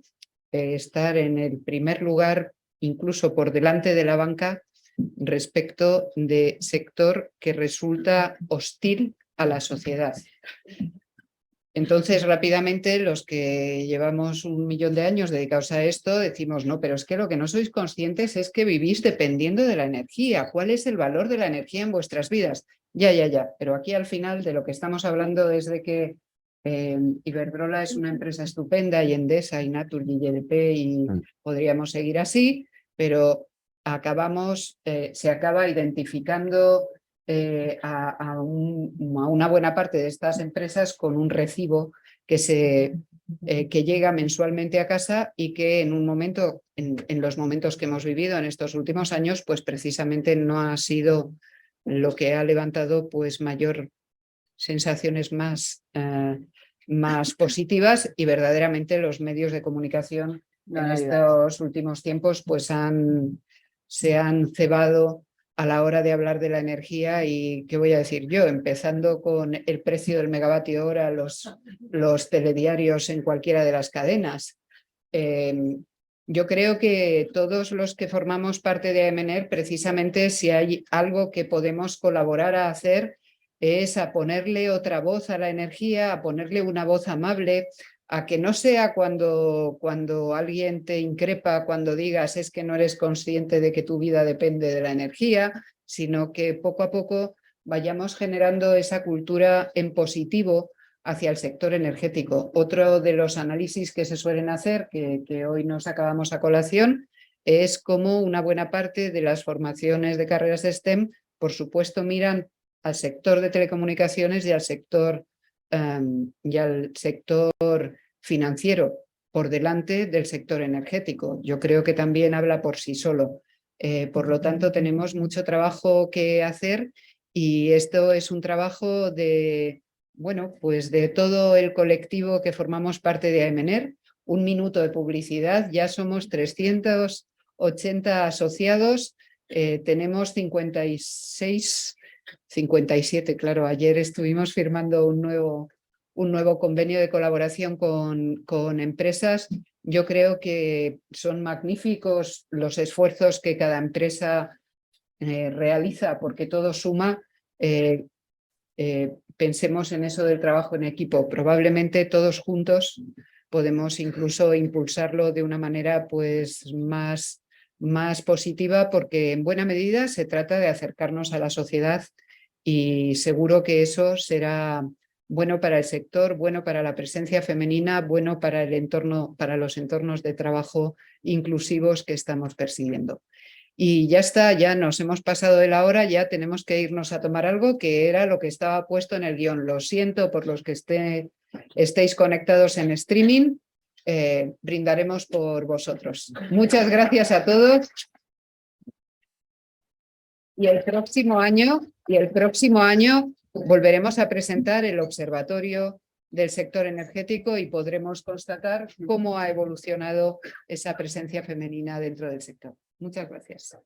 estar en el primer lugar, incluso por delante de la banca, respecto de sector que resulta hostil a la sociedad. Entonces, rápidamente, los que llevamos 1 millón de años dedicados a esto, decimos, no, pero es que lo que no sois conscientes es que vivís dependiendo de la energía. ¿Cuál es el valor de la energía en vuestras vidas? Ya, pero aquí al final de lo que estamos hablando es de que Iberdrola es una empresa estupenda, y Endesa, y Naturgy, y EDP, y podríamos seguir así, pero se acaba identificando a una buena parte de estas empresas con un recibo que llega mensualmente a casa, y que en un momento, en los momentos que hemos vivido en estos últimos años, pues precisamente no ha sido lo que ha levantado pues mayor sensaciones más positivas, y verdaderamente los medios de comunicación en estos últimos tiempos pues se han cebado a la hora de hablar de la energía. Y qué voy a decir yo, empezando con el precio del megavatio hora, los telediarios en cualquiera de las cadenas. Yo creo que todos los que formamos parte de AEMENER, precisamente si hay algo que podemos colaborar a hacer, es a ponerle otra voz a la energía, a ponerle una voz amable, a que no sea cuando alguien te increpa, cuando digas es que no eres consciente de que tu vida depende de la energía, sino que poco a poco vayamos generando esa cultura en positivo hacia el sector energético. Otro de los análisis que se suelen hacer, que hoy nos acabamos a colación, es cómo una buena parte de las formaciones de carreras de STEM, por supuesto, miran al sector de telecomunicaciones y al sector financiero por delante del sector energético. Yo creo que también habla por sí solo. Por lo tanto, tenemos mucho trabajo que hacer, y esto es un trabajo de todo el colectivo que formamos parte de AEMENER. 1 minuto de publicidad, ya somos 380 asociados, tenemos 57, claro, ayer estuvimos firmando un nuevo convenio de colaboración con empresas. Yo creo que son magníficos los esfuerzos que cada empresa realiza, porque todo suma. Pensemos en eso del trabajo en equipo. Probablemente todos juntos podemos incluso impulsarlo de una manera pues más positiva, porque en buena medida se trata de acercarnos a la sociedad, y seguro que eso será bueno para el sector, bueno para la presencia femenina, bueno para el entorno, para los entornos de trabajo inclusivos que estamos persiguiendo. Y ya está, ya nos hemos pasado de la hora, ya tenemos que irnos a tomar algo, que era lo que estaba puesto en el guión. Lo siento por los que estéis conectados en streaming, brindaremos por vosotros. Muchas gracias a todos. Y el próximo año volveremos a presentar el observatorio del sector energético, y podremos constatar cómo ha evolucionado esa presencia femenina dentro del sector. Muchas gracias.